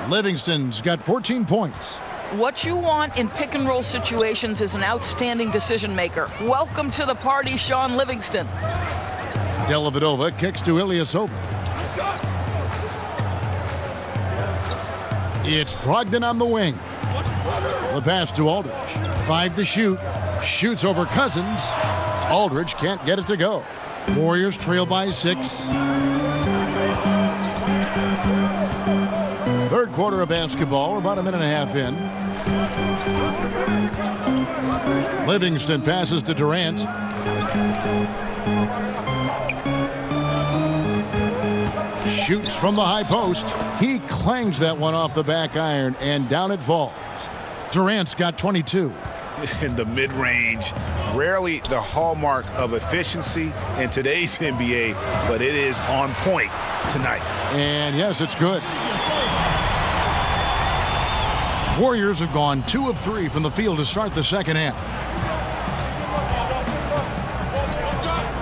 Livingston's got 14 points. What you want in pick-and-roll situations is an outstanding decision maker. Welcome to the party, Sean Livingston. Dellavedova kicks to Ilyasova. It's Brogdon on the wing. The pass to Aldridge. 5 to shoot. Shoots over Cousins. Aldridge can't get it to go. Warriors trail by 6. Third quarter of basketball. We're about a minute and a half in. Livingston passes to Durant. Shoots from the high post. He clangs that one off the back iron, and down it falls. Durant's got 22. In the mid-range, rarely the hallmark of efficiency in today's NBA, but it is on point tonight. And yes, it's good. Warriors have gone 2 of 3 from the field to start the second half.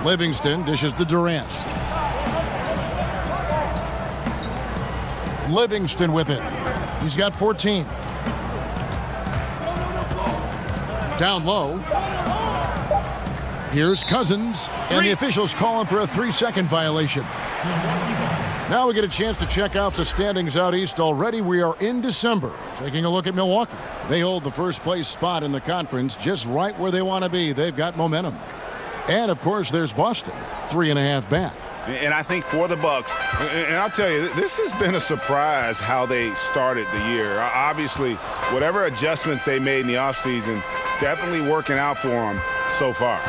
Livingston dishes to Durant. Livingston with it. He's got 14. Down low. Here's Cousins, and the officials calling for a 3-second violation. Now we get a chance to check out the standings out east. Already we are in December. Taking a look at Milwaukee. They hold the first place spot in the conference just right where they want to be. They've got momentum. And of course there's Boston, 3.5 back. And I think for the Bucks, and I'll tell you, this has been a surprise how they started the year. Obviously, whatever adjustments they made in the offseason, definitely working out for them so far.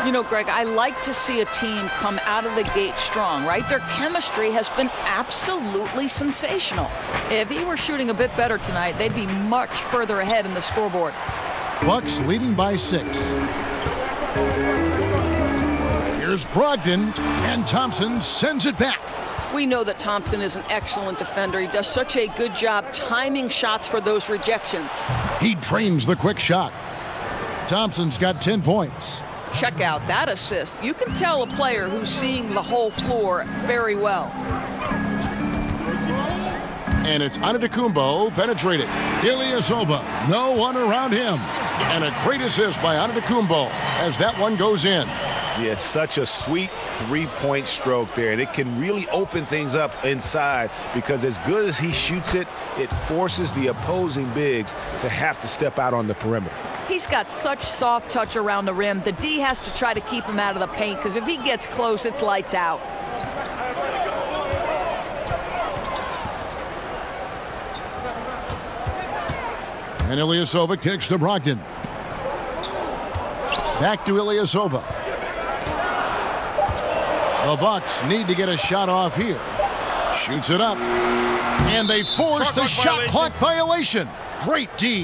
You know, Greg, I like to see a team come out of the gate strong, right? Their chemistry has been absolutely sensational. If he were shooting a bit better tonight, they'd be much further ahead in the scoreboard. Bucks leading by 6. Here's Brogdon, and Thompson sends it back. We know that Thompson is an excellent defender. He does such a good job timing shots for those rejections. He drains the quick shot. Thompson's got 10 points. Check out that assist. You can tell a player who's seeing the whole floor very well. And it's Antetokounmpo penetrating. Ilyasova, no one around him. And a great assist by Antetokounmpo as that one goes in. Yeah, it's such a sweet 3-point stroke there, and it can really open things up inside because as good as he shoots it, it forces the opposing bigs to have to step out on the perimeter. He's got such soft touch around the rim. The D has to try to keep him out of the paint because if he gets close, it's lights out. And Ilyasova kicks to Brogdon. Back to Ilyasova. The Bucks need to get a shot off here. Shoots it up. And they force the shot clock violation. Great D.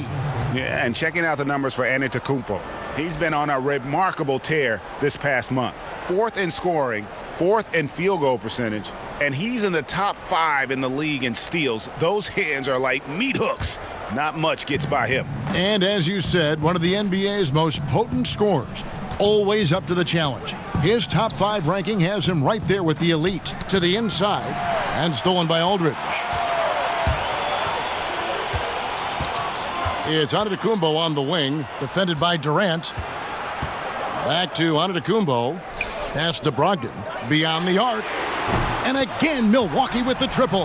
Yeah, and checking out the numbers for Antetokounmpo. He's been on a remarkable tear this past month. 4th in scoring, 4th in field goal percentage, and he's in the top 5 in the league in steals. Those hands are like meat hooks. Not much gets by him. And as you said, one of the NBA's most potent scorers. always up to the challenge. His top 5 ranking has him right there with the elite. To the inside, and stolen by Aldridge. It's Antetokounmpo on the wing, defended by Durant. Back to Antetokounmpo. Pass to Brogdon, beyond the arc. And again, Milwaukee with the triple.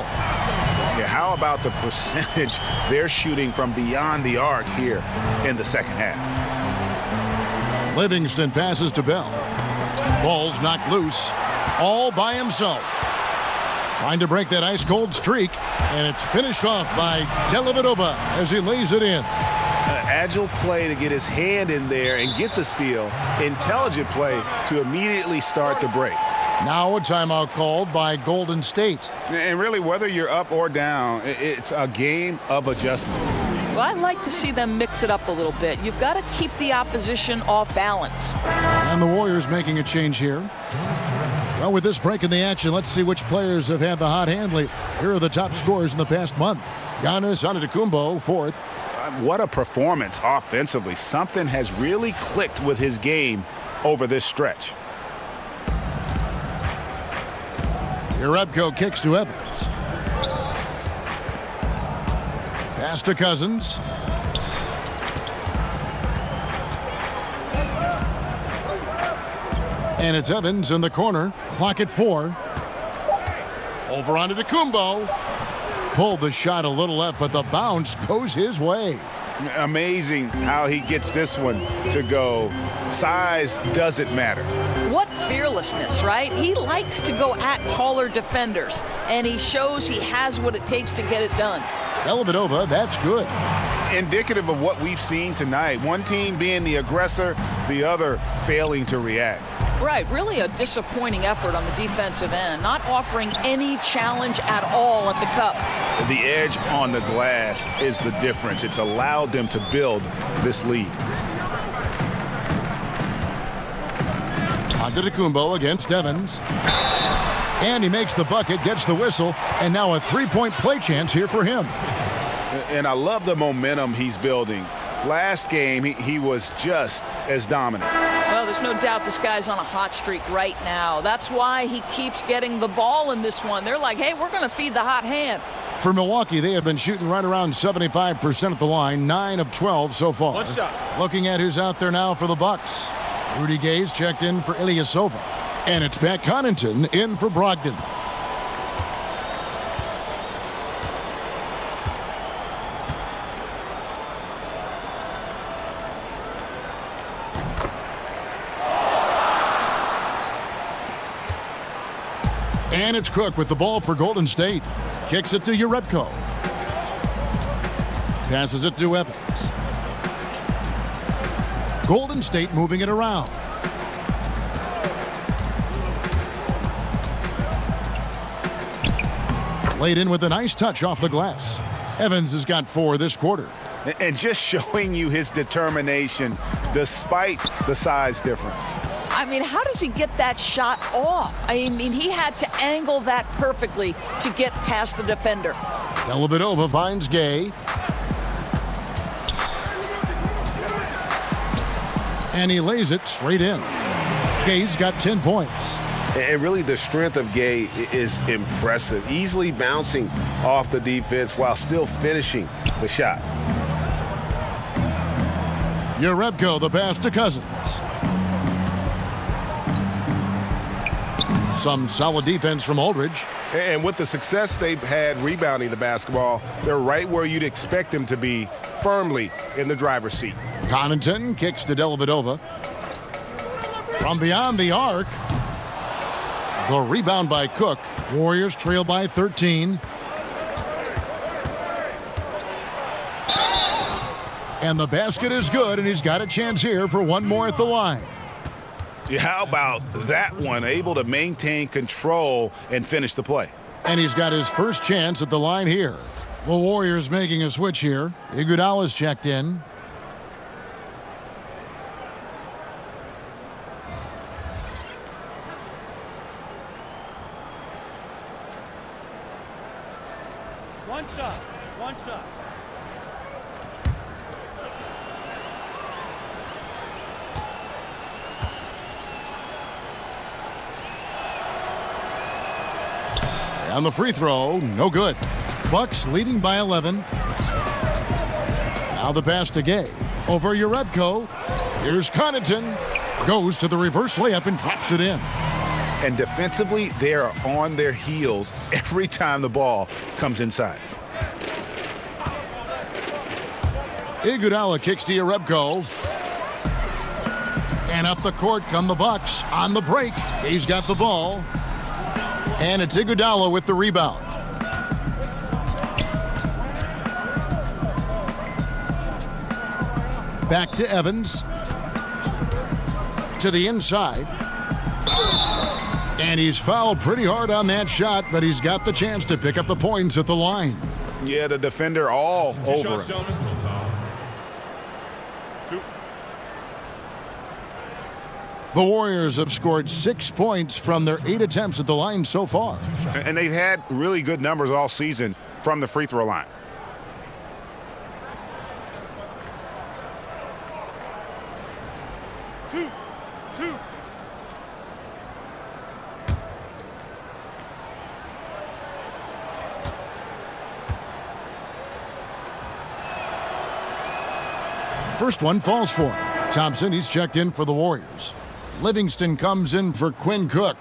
Yeah, how about the percentage they're shooting from beyond the arc here in the second half? Livingston passes to Bell. Ball's knocked loose, all by himself. Trying to break that ice-cold streak, and it's finished off by Dellavedova as he lays it in. Agile play to get his hand in there and get the steal. Intelligent play to immediately start the break. Now a timeout called by Golden State. And really, whether you're up or down, it's a game of adjustments. Well, I like to see them mix it up a little bit. You've got to keep the opposition off balance. And the Warriors making a change here. Well, with this break in the action, let's see which players have had the hot hand lately. Here are the top scorers in the past month. Giannis Antetokounmpo, 4th. What a performance offensively. Something has really clicked with his game over this stretch. Jerebko kicks to Evans. Pass to Cousins. And it's Evans in the corner. Clock at 4. Over onto Antetokounmpo. Pulled the shot a little left, but the bounce goes his way. Amazing how he gets this one to go. Size doesn't matter. What fearlessness, right? He likes to go at taller defenders, and he shows he has what it takes to get it done. Dellavedova, that's good. Indicative of what we've seen tonight. One team being the aggressor, the other failing to react. Right, really a disappointing effort on the defensive end, not offering any challenge at all at the cup. The edge on the glass is the difference. It's allowed them to build this lead. Antetokounmpo against Evans. And he makes the bucket, gets the whistle, and now a 3-point play chance here for him. And I love the momentum he's building. Last game, he was just as dominant. Well, there's no doubt this guy's on a hot streak right now. That's why he keeps getting the ball in this one. They're like, hey, we're going to feed the hot hand. For Milwaukee, they have been shooting right around 75% at the line, 9 of 12 so far. One shot. Looking at who's out there now for the Bucks. Rudy Gay's checked in for Ilyasova. And it's Pat Connaughton in for Brogdon. And it's Cook with the ball for Golden State. Kicks it to Jerebko. Passes it to Evans. Golden State moving it around. Laid in with a nice touch off the glass. Evans has got 4 this quarter. And just showing you his determination despite the size difference. I mean, how does he get that shot off? I mean, he had to angle that perfectly to get past the defender. Dellavedova finds Gay. And he lays it straight in. Gay's got 10 points. And really the strength of Gay is impressive. Easily bouncing off the defense while still finishing the shot. Jerebko, the pass to Cousins. Some solid defense from Aldridge. And with the success they've had rebounding the basketball, they're right where you'd expect them to be, firmly in the driver's seat. Connaughton kicks to Dellavedova. From beyond the arc. The rebound by Cook. Warriors trail by 13. And the basket is good, and he's got a chance here for one more at the line. How about that one? Able to maintain control and finish the play. And he's got his first chance at the line here. The Warriors making a switch here. Iguodala's checked in. One shot. One shot. On the free throw, no good. Bucks leading by 11. Now the pass to Gay. Over Urebko. Here's Connaughton. Goes to the reverse layup and drops it in. And defensively, they are on their heels every time the ball comes inside. Iguodala kicks to Urebko. And up the court come the Bucks. On the break, he's got the ball. And it's Iguodala with the rebound. Back to Evans. To the inside. And he's fouled pretty hard on that shot, but he's got the chance to pick up the points at the line. Yeah, the defender all over him. The Warriors have scored 6 points from their 8 attempts at the line so far. And they've had really good numbers all season from the free throw line. First one falls for him. Thompson, he's checked in for the Warriors. Livingston comes in for Quinn Cook.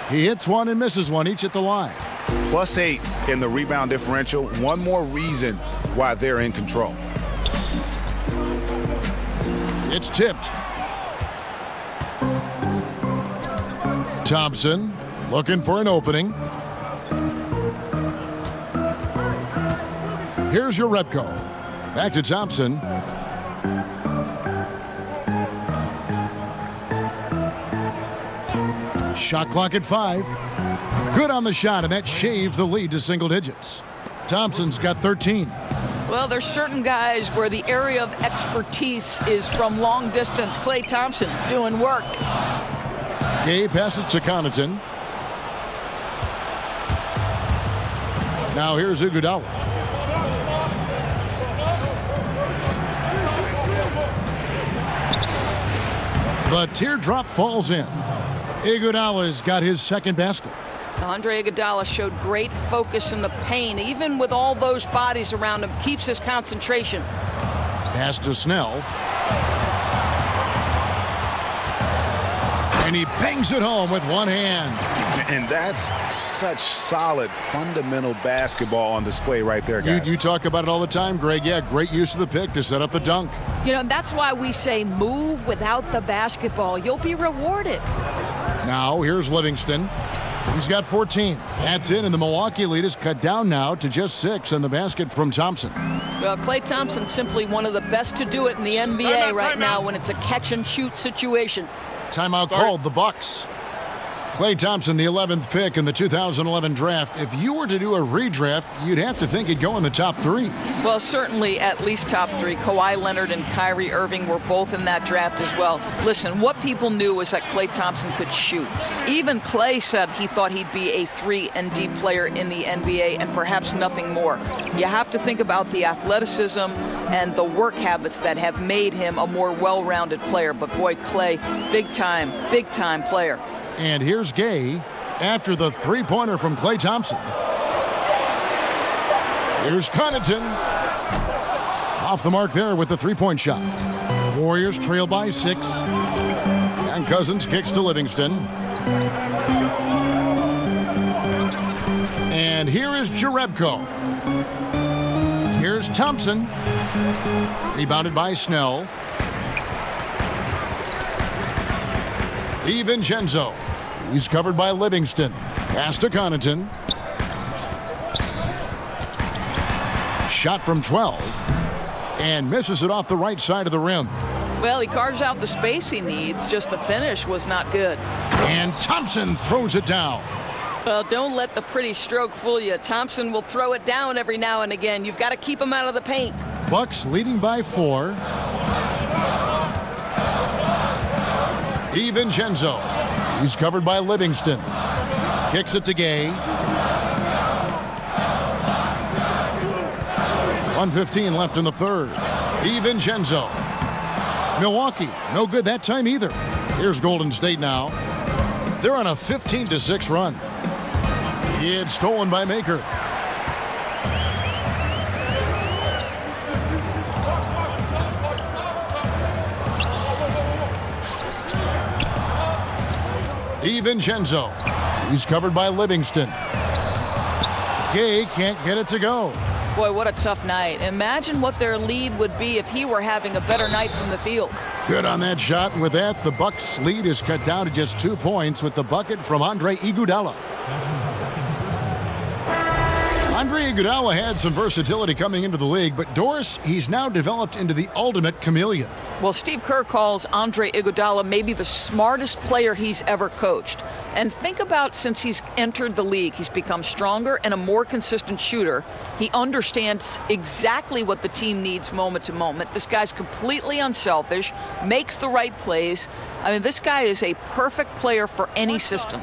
He hits one and misses one, each at the line. +8 in the rebound differential. One more reason why they're in control. It's tipped. Thompson looking for an opening. Here's Urebko. Back to Thompson. Shot clock at 5. Good on the shot, and that shaves the lead to single digits. Thompson's got 13. Well, there's certain guys where the area of expertise is from long distance. Klay Thompson doing work. Gay passes to Connaughton. Now here's Iguodala. The teardrop falls in. Iguodala's got his second basket. Andre Iguodala showed great focus in the paint, even with all those bodies around him, keeps his concentration. Pass to Snell. And he bangs it home with one hand. And that's such solid, fundamental basketball on display right there, guys. You talk about it all the time, Greg. Yeah, great use of the pick to set up the dunk. You know, that's why we say move without the basketball. You'll be rewarded. Now, here's Livingston. He's got 14. That's in, and the Milwaukee lead is cut down now to just 6 on the basket from Thompson. Well, Klay Thompson's simply one of the best to do it in the NBA right now when it's a catch-and-shoot situation. Timeout called, the Bucks. Klay Thompson, the 11th pick in the 2011 draft. If you were to do a redraft, you'd have to think he'd go in the top 3. Well, certainly at least top 3. Kawhi Leonard and Kyrie Irving were both in that draft as well. Listen, what people knew was that Klay Thompson could shoot. Even Klay said he thought he'd be a 3-and-D player in the NBA and perhaps nothing more. You have to think about the athleticism and the work habits that have made him a more well-rounded player. But boy, Klay, big time player. And here's Gay after the three-pointer from Klay Thompson. Here's Connaughton. Off the mark there with the three-point shot. Warriors trail by 6. And Cousins kicks to Livingston. And here is Urebko. Here's Thompson. Rebounded by Snell. DiVincenzo. He's covered by Livingston. Pass to Connaughton. Shot from 12. And misses it off the right side of the rim. Well, he carves out the space he needs. Just the finish was not good. And Thompson throws it down. Well, don't let the pretty stroke fool you. Thompson will throw it down every now and again. You've got to keep him out of the paint. Bucks leading by 4. DiVincenzo. He's covered by Livingston. Kicks it to Gay. 1:15 left in the third. DiVincenzo. Milwaukee, no good that time either. Here's Golden State now. They're on a 15-6 run. It's stolen by Maker. DiVincenzo. He's covered by Livingston. Gay can't get it to go. Boy, what a tough night. Imagine what their lead would be if he were having a better night from the field. Good on that shot, and with that, the Bucks' lead is cut down to just 2 points with the bucket from Andre Iguodala. Andre Iguodala had some versatility coming into the league, but Doris, he's now developed into the ultimate chameleon. Well, Steve Kerr calls Andre Iguodala maybe the smartest player he's ever coached. And think about since he's entered the league, he's become stronger and a more consistent shooter. He understands exactly what the team needs moment to moment. This guy's completely unselfish, makes the right plays. I mean, this guy is a perfect player for any system.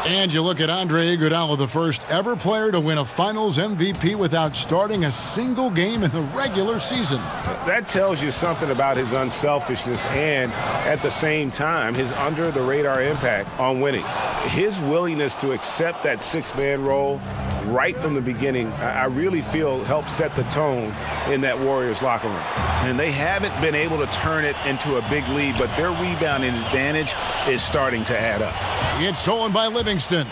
And you look at Andre Iguodala, the first ever player to win a Finals MVP without starting a single game in the regular season. That tells you something about his unselfishness and, at the same time, his under-the-radar impact on winning. His willingness to accept that six-man role right from the beginning, I really feel helped set the tone in that Warriors locker room. And they haven't been able to turn it into a big lead, but their rebounding advantage is starting to add up. It's stolen by Livingston.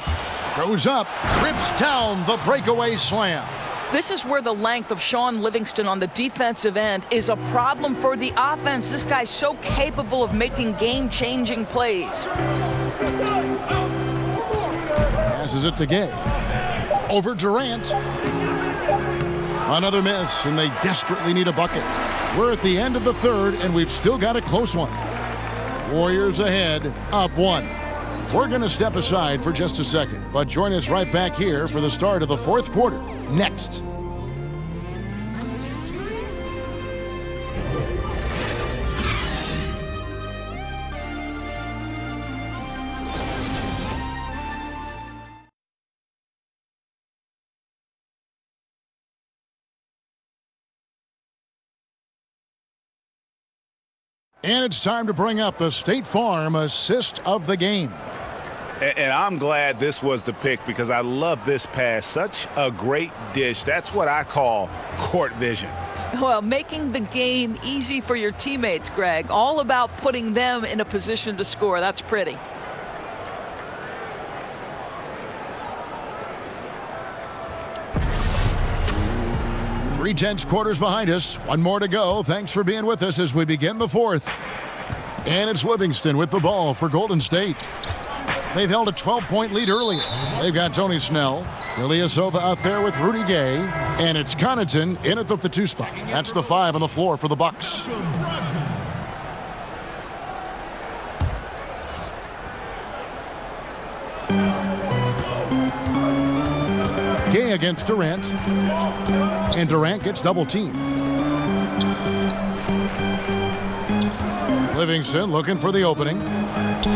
Goes up, rips down the breakaway slam. This is where the length of Sean Livingston on the defensive end is a problem for the offense. This guy's so capable of making game-changing plays. Passes it to Gay. Over Durant. Another miss, and they desperately need a bucket. We're at the end of the third, and we've still got a close one. Warriors ahead, up 1. We're going to step aside for just a second, but join us right back here for the start of the fourth quarter. Next. And it's time to bring up the State Farm assist of the game. And I'm glad this was the pick because I love this pass. Such a great dish. That's what I call court vision. Well, making the game easy for your teammates, Greg. All about putting them in a position to score. That's pretty. Three-tenths quarters behind us. One more to go. Thanks for being with us as we begin the fourth. And it's Livingston with the ball for Golden State. They've held a 12-point lead earlier. They've got Tony Snell, Ilyasova out there with Rudy Gay, and it's Connaughton in at the 2 spot. That's the 5 on the floor for the Bucks. Gay against Durant, and Durant gets double-teamed. Livingston looking for the opening.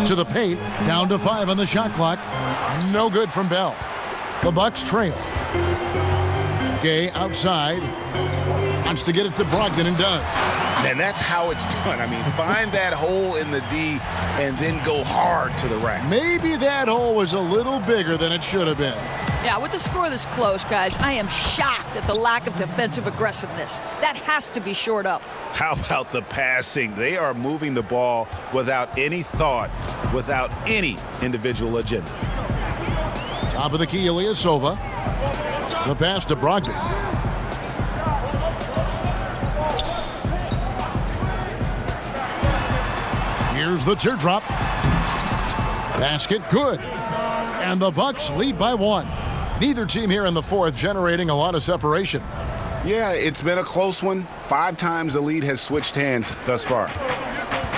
To the paint, down to 5 on the shot clock. No good from Bell. The Bucks trail. Gay outside. Wants to get it to Brogdon and does. And that's how it's done. I mean, find that hole in the D and then go hard to the rack. Maybe that hole was a little bigger than it should have been. Yeah, with the score this close, guys, I am shocked at the lack of defensive aggressiveness. That has to be shored up. How about the passing? They are moving the ball without any thought, without any individual agendas. Top of the key, Ilyasova. The pass to Brogdon. Here's the teardrop. Basket good. And the Bucks lead by 1. Neither team here in the fourth generating a lot of separation. Yeah, it's been a close one. 5 times the lead has switched hands thus far.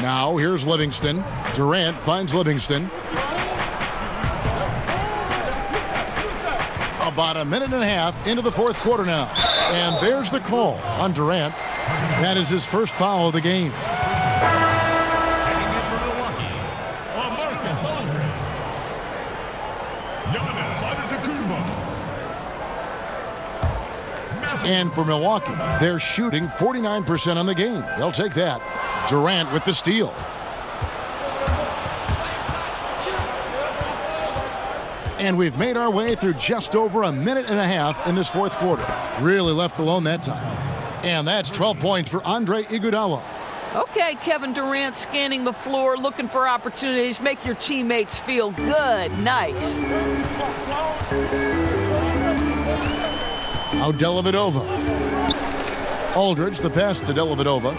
Now here's Livingston. Durant finds Livingston. About a minute and a half into the fourth quarter now. And there's the call on Durant. That is his first foul of the game. Checking in for Milwaukee, Marcus Aldridge. Giannis Antetokounmpo. And for Milwaukee, they're shooting 49% on the game. They'll take that. Durant with the steal. And we've made our way through just over a minute and a half in this fourth quarter. Really left alone that time. And that's 12 points for Andre Iguodala. Okay, Kevin Durant scanning the floor, looking for opportunities. Make your teammates feel good. Nice. Now Dellavedova. Aldridge, the pass to Dellavedova.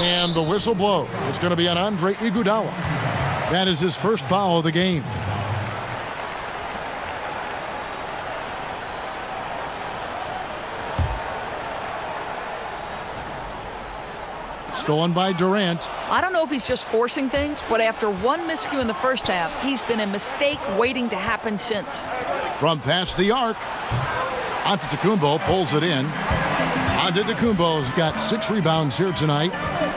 And the whistle blows. It's going to be on Andre Iguodala. That is his first foul of the game. Stolen by Durant. I don't know if he's just forcing things, but after one miscue in the first half, he's been a mistake waiting to happen since. From past the arc, Antetokounmpo pulls it in. Antetokounmpo's got 6 rebounds here tonight.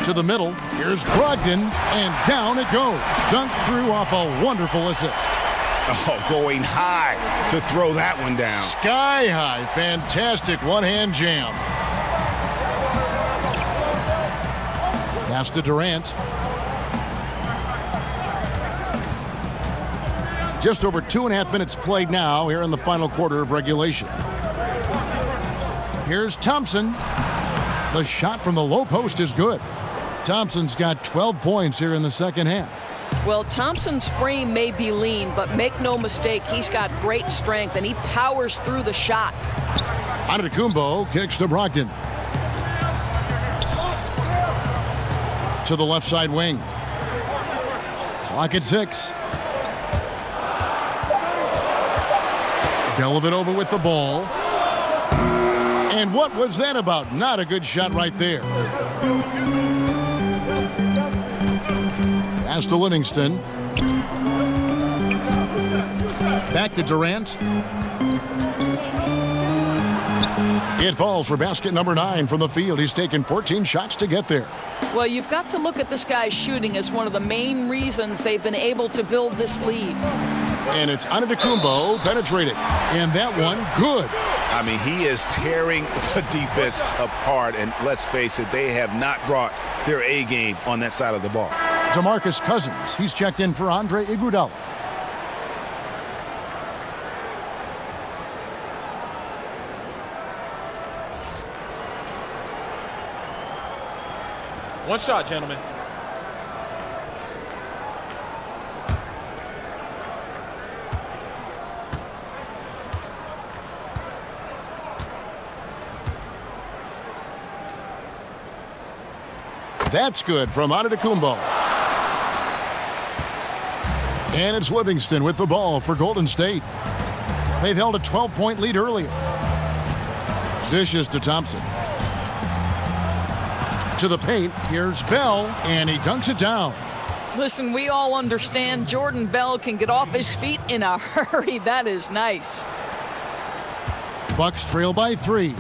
To the middle, here's Brogdon, and down it goes. Dunked through off a wonderful assist. Oh, going high to throw that one down. Sky high, fantastic one-hand jam. Pass to Durant. Just over 2.5 minutes played now here in the final quarter of regulation. Here's Thompson. The shot from the low post is good. Thompson's got 12 points here in the second half. Well, Thompson's frame may be lean, but make no mistake, he's got great strength, and he powers through the shot. Antetokounmpo kicks to Brogdon. To the left side wing. Clock at 6. Dellavedova with the ball. And what was that about? Not a good shot right there. Pass to Livingston. Back to Durant. It falls for basket number 9 from the field. He's taken 14 shots to get there. Well, you've got to look at this guy's shooting as one of the main reasons they've been able to build this lead. And it's Antetokounmpo penetrating. And that one, good. I mean, he is tearing the defense apart. And let's face it, they have not brought their A game on that side of the ball. DeMarcus Cousins, he's checked in for Andre Iguodala. One shot, gentlemen. That's good from Antetokounmpo. And it's Livingston with the ball for Golden State. They've held a 12-point lead earlier. Dishes to Thompson. To the paint, here's Bell, and he dunks it down. Listen, we all understand Jordan Bell can get off his feet in a hurry. That is nice. Bucks trail by 3.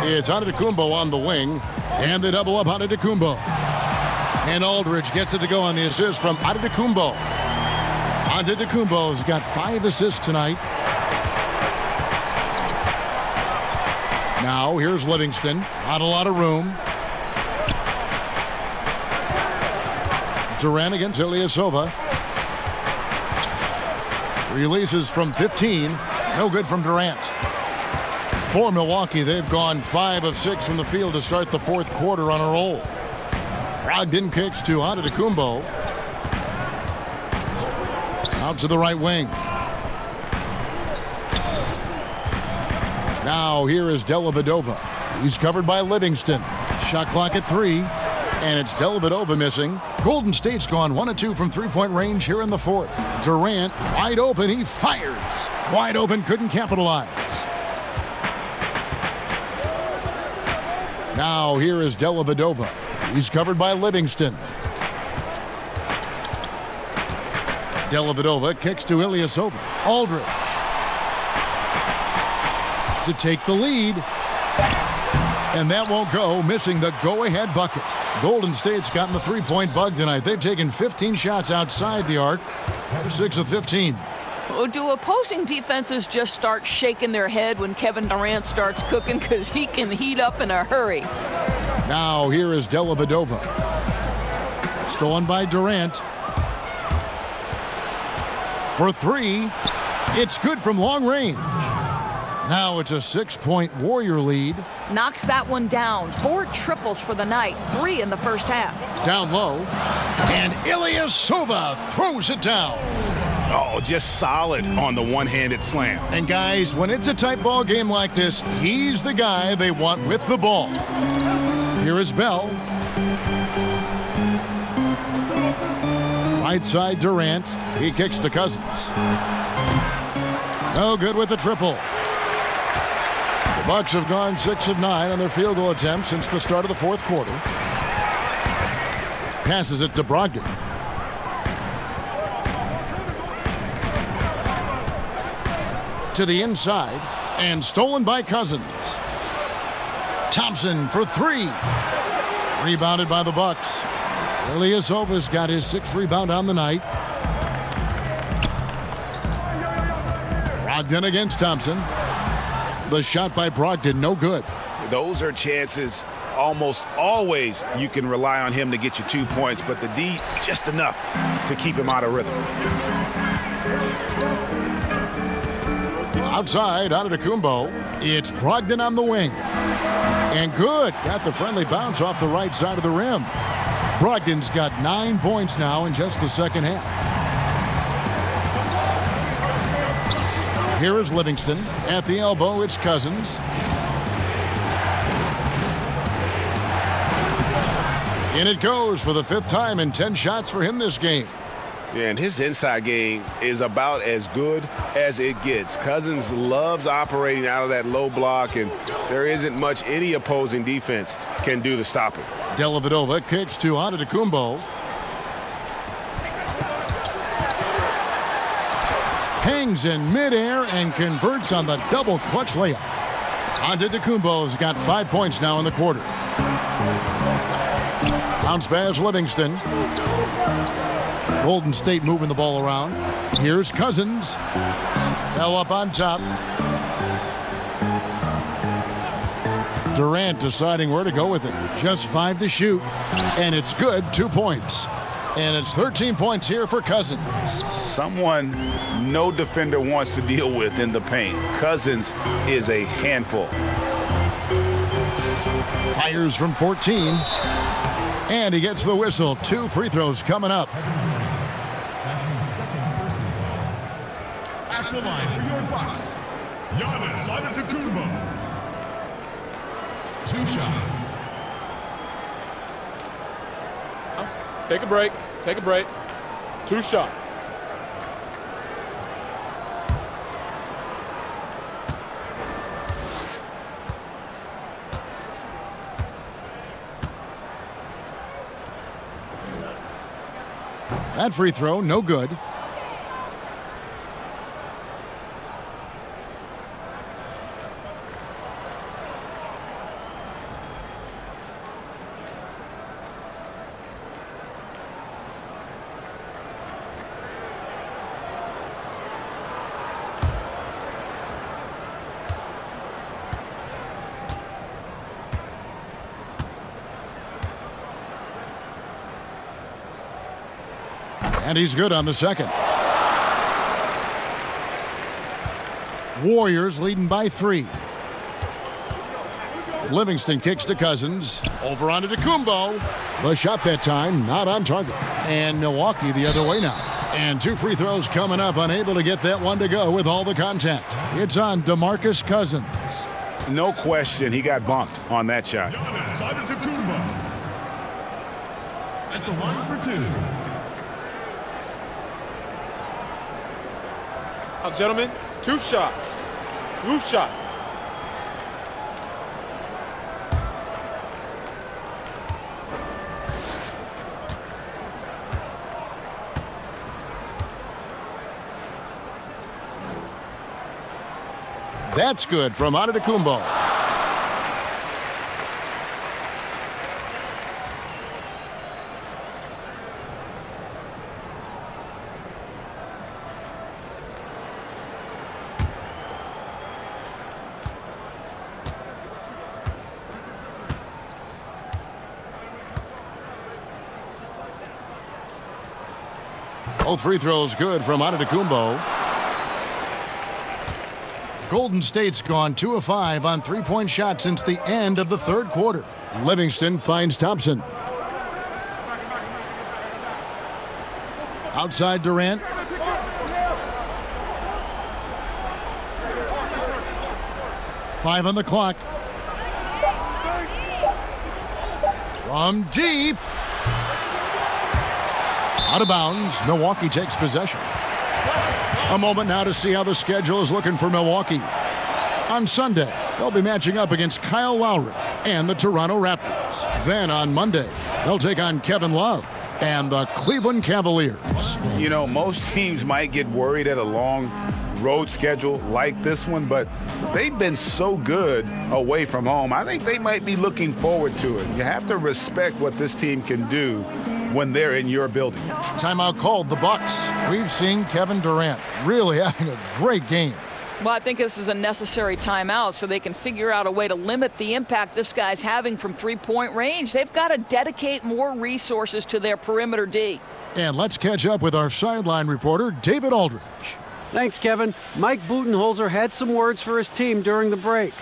It's Antetokounmpo on the wing, and they double up Antetokounmpo. And Aldridge gets it to go on the assist from Antetokounmpo. Antetokounmpo's got 5 assists tonight. Now here's Livingston. Not a lot of room. Durant against Ilyasova. Releases from 15. No good from Durant. For Milwaukee, they've gone 5 of 6 from the field to start the fourth quarter on a roll. Brogdon kicks to Antetokounmpo. Out to the right wing. Now here is Dellavedova. He's covered by Livingston. Shot clock at 3. And it's Dellavedova missing. Golden State's gone 1 of 2 from three-point range here in the fourth. Durant wide open. He fires. Wide open. Couldn't capitalize. Now here is Dellavedova. He's covered by Livingston. Dellavedova kicks to Ilyasova. Aldridge. to take the lead. And that won't go, missing the go-ahead bucket. Golden State's gotten the three-point bug tonight. They've taken 15 shots outside the arc. They're 6 of 15. Do opposing defenses just start shaking their head when Kevin Durant starts cooking? Because he can heat up in a hurry. Now here is Dellavedova. Stolen by Durant. For three. It's good from long range. Now it's a 6-point Warrior lead. Knocks that one down. 4 triples for the night. 3 in the first half. Down low. And Ilyasova throws it down. Oh, just solid on the one-handed slam. And guys, when it's a tight ball game like this, he's the guy they want with the ball. Here is Bell. Right side Durant. He kicks to Cousins. No good with the triple. The Bucks have gone 6 of 9 on their field goal attempts since the start of the fourth quarter. Passes it to Brogdon. To the inside, and stolen by Cousins. Thompson for 3. Rebounded by the Bucks. Ilyasova's got his 6th rebound on the night. Brogdon against Thompson. The shot by Brogdon, no good. Those are chances almost always you can rely on him to get you 2 points, but the D, just enough to keep him out of rhythm. Outside, Antetokounmpo. It's Brogdon on the wing. And good. Got the friendly bounce off the right side of the rim. Brogdon's got 9 points now in just the second half. Here is Livingston. At the elbow, it's Cousins. In it goes for the 5th time in 10 shots for him this game. Yeah, and his inside game is about as good as it gets. Cousins loves operating out of that low block, and there isn't much any opposing defense can do to stop it. Dellavedova kicks to Antetokounmpo. Hangs in midair and converts on the double clutch layup. Antetokounmpo's got 5 points now in the quarter. Bounce pass Livingston. Golden State moving the ball around. Here's Cousins. Bell up on top. Durant deciding where to go with it. Just 5 to shoot. And it's good, 2 points. And it's 13 points here for Cousins. Someone no defender wants to deal with in the paint. Cousins is a handful. Fires from 14. And he gets the whistle. 2 free throws coming up. At the line for your Bucks, Giannis Antetokounmpo. 2 shots. Take a break. Take a break. 2 shots. That free throw, no good. And he's good on the second. Warriors leading by 3. Livingston kicks to Cousins. Over onto Antetokounmpo. The shot that time not on target. And Milwaukee the other way now. And 2 free throws coming up. Unable to get that one to go with all the contact. It's on DeMarcus Cousins. No question he got bumped on that shot. Giannis Antetokounmpo. At the line for 2. Now, gentlemen, 2 shots. 2 shots. That's good from Antetokounmpo. Both free throws good from Antetokounmpo. Golden State's gone 2 of 5 on three-point shots since the end of the third quarter. Livingston finds Thompson. Outside Durant. Five on the clock. From deep. Out of bounds. Milwaukee takes possession. A moment now to see how the schedule is looking for Milwaukee. On Sunday, they'll be matching up against Kyle Lowry and the Toronto Raptors. Then on Monday, they'll take on Kevin Love and the Cleveland Cavaliers. You know, most teams might get worried at a long road schedule like this one, but they've been so good away from home. I think they might be looking forward to it. You have to respect what this team can do when they're in your building. Timeout called the Bucks. We've seen Kevin Durant really having a great game. Well, I think this is a necessary timeout so they can figure out a way to limit the impact this guy's having from three-point range. They've got to dedicate more resources to their perimeter D. And let's catch up with our sideline reporter, David Aldridge. Thanks, Kevin. Mike Budenholzer had some words for his team during the break.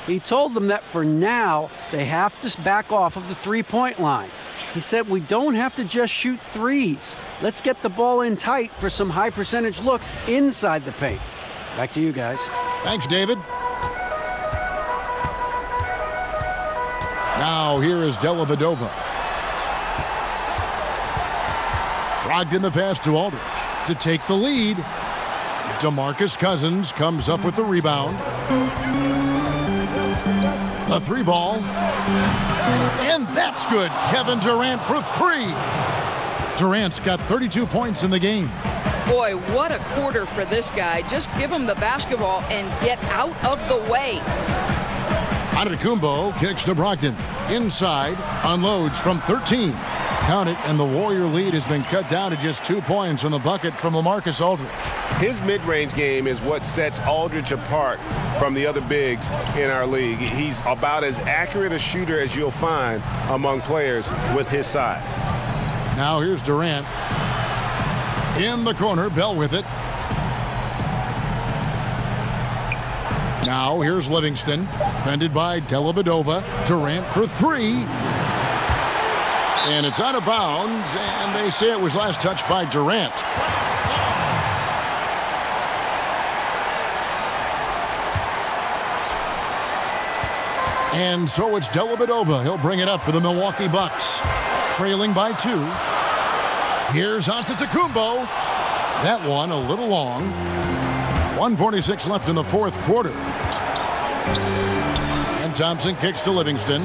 He told them that for now, they have to back off of the three-point line. He said, we don't have to just shoot threes. Let's get the ball in tight for some high-percentage looks inside the paint. Back to you guys. Thanks, David. Now here is Dellavedova. Brogdon the pass to Aldridge to take the lead. DeMarcus Cousins comes up with the rebound. The three ball. And that's good. Kevin Durant for three. Durant's got 32 points in the game. Boy, what a quarter for this guy. Just give him the basketball and get out of the way. Antetokounmpo kicks to Brogdon. Inside, unloads from 13. Count it, and the Warrior lead has been cut down to just 2 points on the bucket from LaMarcus Aldridge. His mid-range game is what sets Aldridge apart from the other bigs in our league. He's about as accurate a shooter as you'll find among players with his size. Now here's Durant. In the corner, Bell with it. Now here's Livingston, defended by Dellavedova. Durant for three. And it's out of bounds, and they say it was last touched by Durant. And so it's Dellavedova. He'll bring it up for the Milwaukee Bucks. Trailing by 2. Here's Antetokounmpo. That one a little long. 1:46 left in the fourth quarter. And Thompson kicks to Livingston.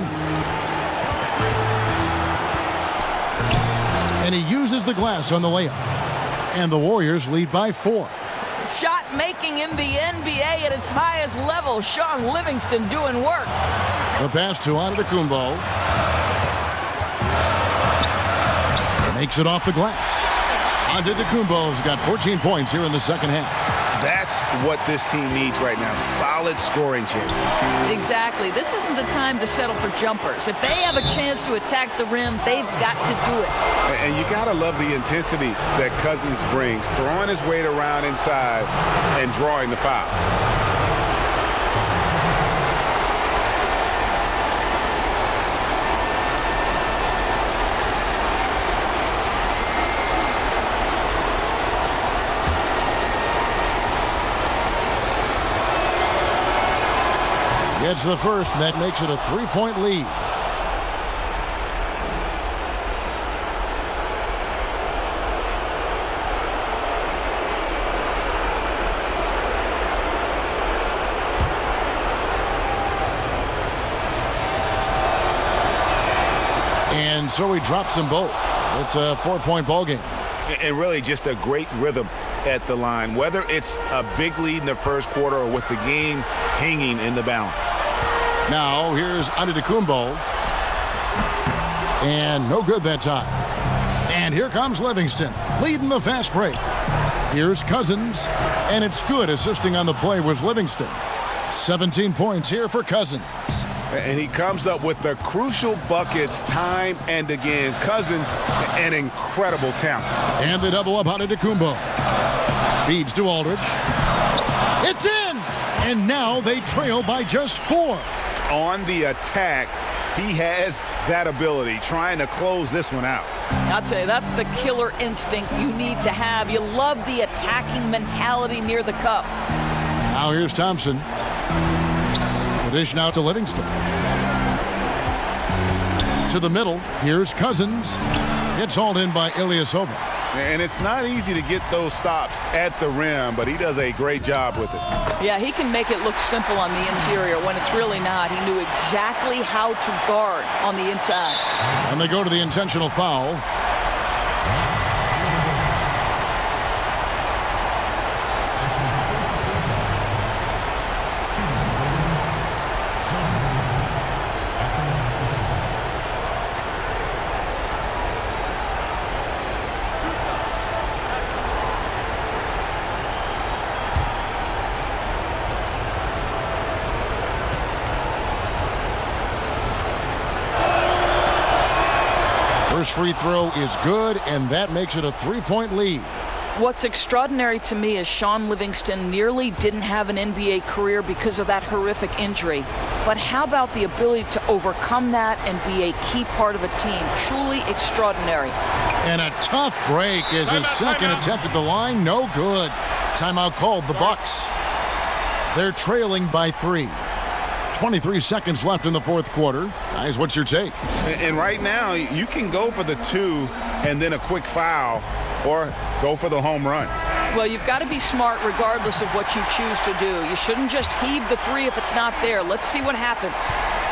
And he uses the glass on the layup. And the Warriors lead by 4. Shot making in the NBA at its highest level. Sean Livingston doing work. The pass to Antetokounmpo. Makes it off the glass. Antetokounmpo's got 14 points here in the second half. That's what this team needs right now. Solid scoring chances. Exactly. This isn't the time to settle for jumpers. If they have a chance to attack the rim, they've got to do it. And you got to love the intensity that Cousins brings, throwing his weight around inside and drawing the foul. Gets the first, and that makes it a 3-point lead. And so he drops them both. It's a 4-point ball game. And really just a great rhythm at the line, whether it's a big lead in the first quarter or with the game hanging in the balance. Now here's Antetokounmpo. And no good that time. And here comes Livingston, leading the fast break. Here's Cousins, and it's good assisting on the play with Livingston. 17 points here for Cousins. And he comes up with the crucial buckets time and again. Cousins, an incredible talent. And they double up Antetokounmpo. Feeds to Aldridge. It's in! And now they trail by just 4. On the attack, he has that ability, trying to close this one out. I'll tell you, that's the killer instinct you need to have. You love the attacking mentality near the cup. Now here's Thompson. The dish now to Livingston. To the middle, here's Cousins. It's hauled in by Ilyasova. And it's not easy to get those stops at the rim, but he does a great job with it. Yeah, he can make it look simple on the interior when it's really not. He knew exactly how to guard on the inside. And they go to the intentional foul. First free throw is good, and that makes it a 3-point lead. What's extraordinary to me is Sean Livingston nearly didn't have an NBA career because of that horrific injury. But how about the ability to overcome that and be a key part of a team? Truly extraordinary. And a tough break is his second attempt at the line. No good. Timeout called, the Bucks. They're trailing by 3. 23 seconds left in the fourth quarter. Guys, what's your take? And right now, you can go for the 2 and then a quick foul, or go for the home run. Well, you've got to be smart regardless of what you choose to do. You shouldn't just heave the 3 if it's not there. Let's see what happens.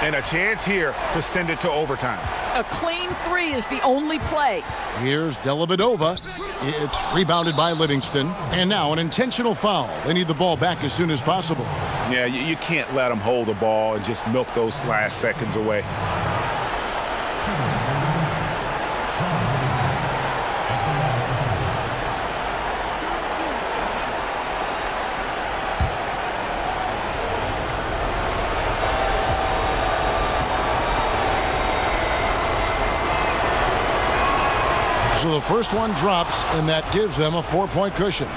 And a chance here to send it to overtime. A clean 3 is the only play. Here's Dellavedova. It's rebounded by Livingston. And now an intentional foul. They need the ball back as soon as possible. Yeah, you can't let them hold the ball and just milk those last seconds away. So the first one drops, and that gives them a 4-point cushion.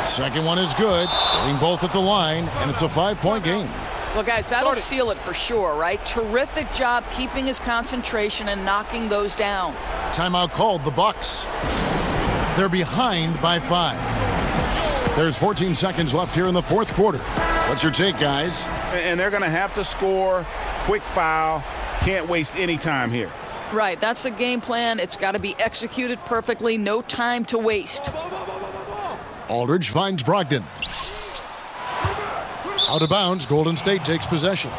Second one is good, getting both at the line, and it's a 5-point game. Well, guys, that'll seal it for sure, right? Terrific job keeping his concentration and knocking those down. Timeout called, the Bucks. They're behind by 5. There's 14 seconds left here in the fourth quarter. What's your take, guys? And they're going to have to score. Quick foul. Can't waste any time here. Right, that's the game plan. It's got to be executed perfectly. No time to waste. Aldridge finds Brogdon. Out of bounds, Golden State takes possession.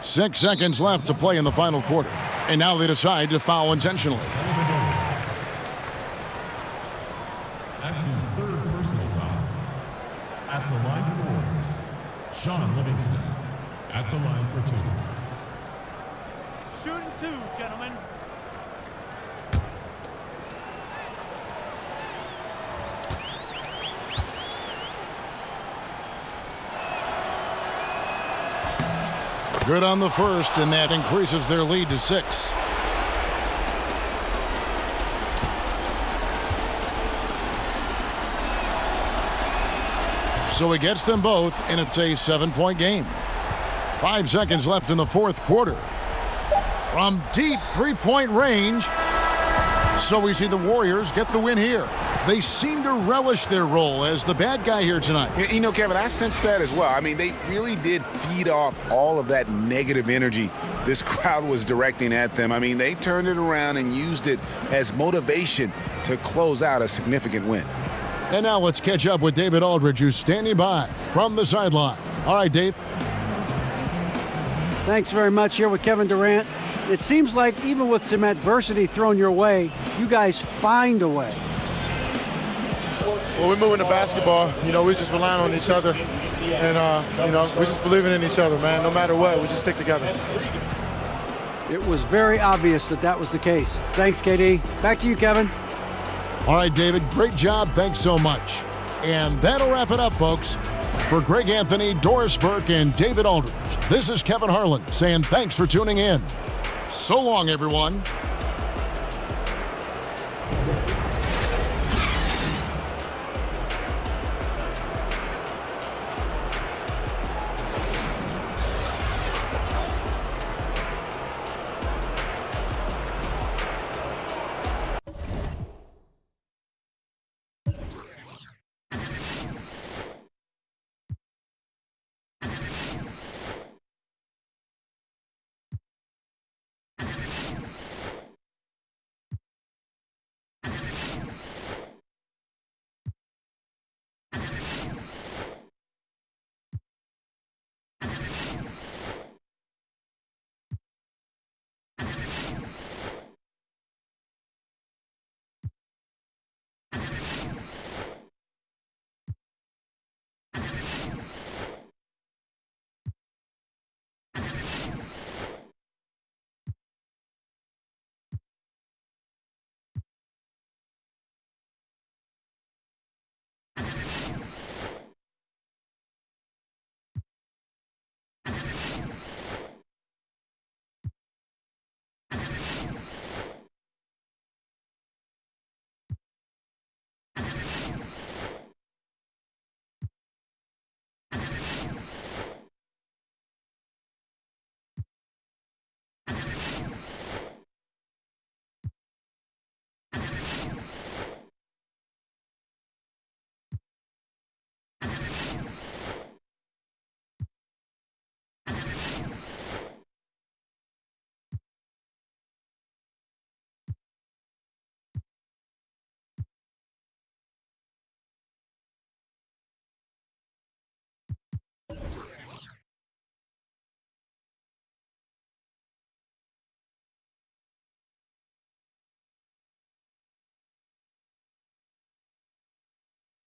6 seconds left to play in the final quarter. And now they decide to foul intentionally. That's his third personal foul. At the line for the Warriors, Sean Livingston. At the line for 2. Shooting 2, gentlemen. Good on the first, and that increases their lead to 6. So he gets them both, and it's a 7-point game. 5 seconds left in the fourth quarter. From deep 3-point range. So we see the Warriors get the win here. They seem to relish their role as the bad guy here tonight. You know, Kevin, I sense that as well. I mean, they really did feed off all of that negative energy this crowd was directing at them. I mean, they turned it around and used it as motivation to close out a significant win. And now let's catch up with David Aldridge, who's standing by from the sideline. All right, Dave. Thanks very much. Here with Kevin Durant. It seems like even with some adversity thrown your way, you guys find a way. Well, we're moving the basketball. You know, we're just relying on each other. And, you know, we're just believing in each other, man. No matter what, we just stick together. It was very obvious that that was the case. Thanks, KD. Back to you, Kevin. All right, David, great job. Thanks so much. And that'll wrap it up, folks. For Greg Anthony, Doris Burke, and David Aldridge, this is Kevin Harlan saying thanks for tuning in. So long, everyone.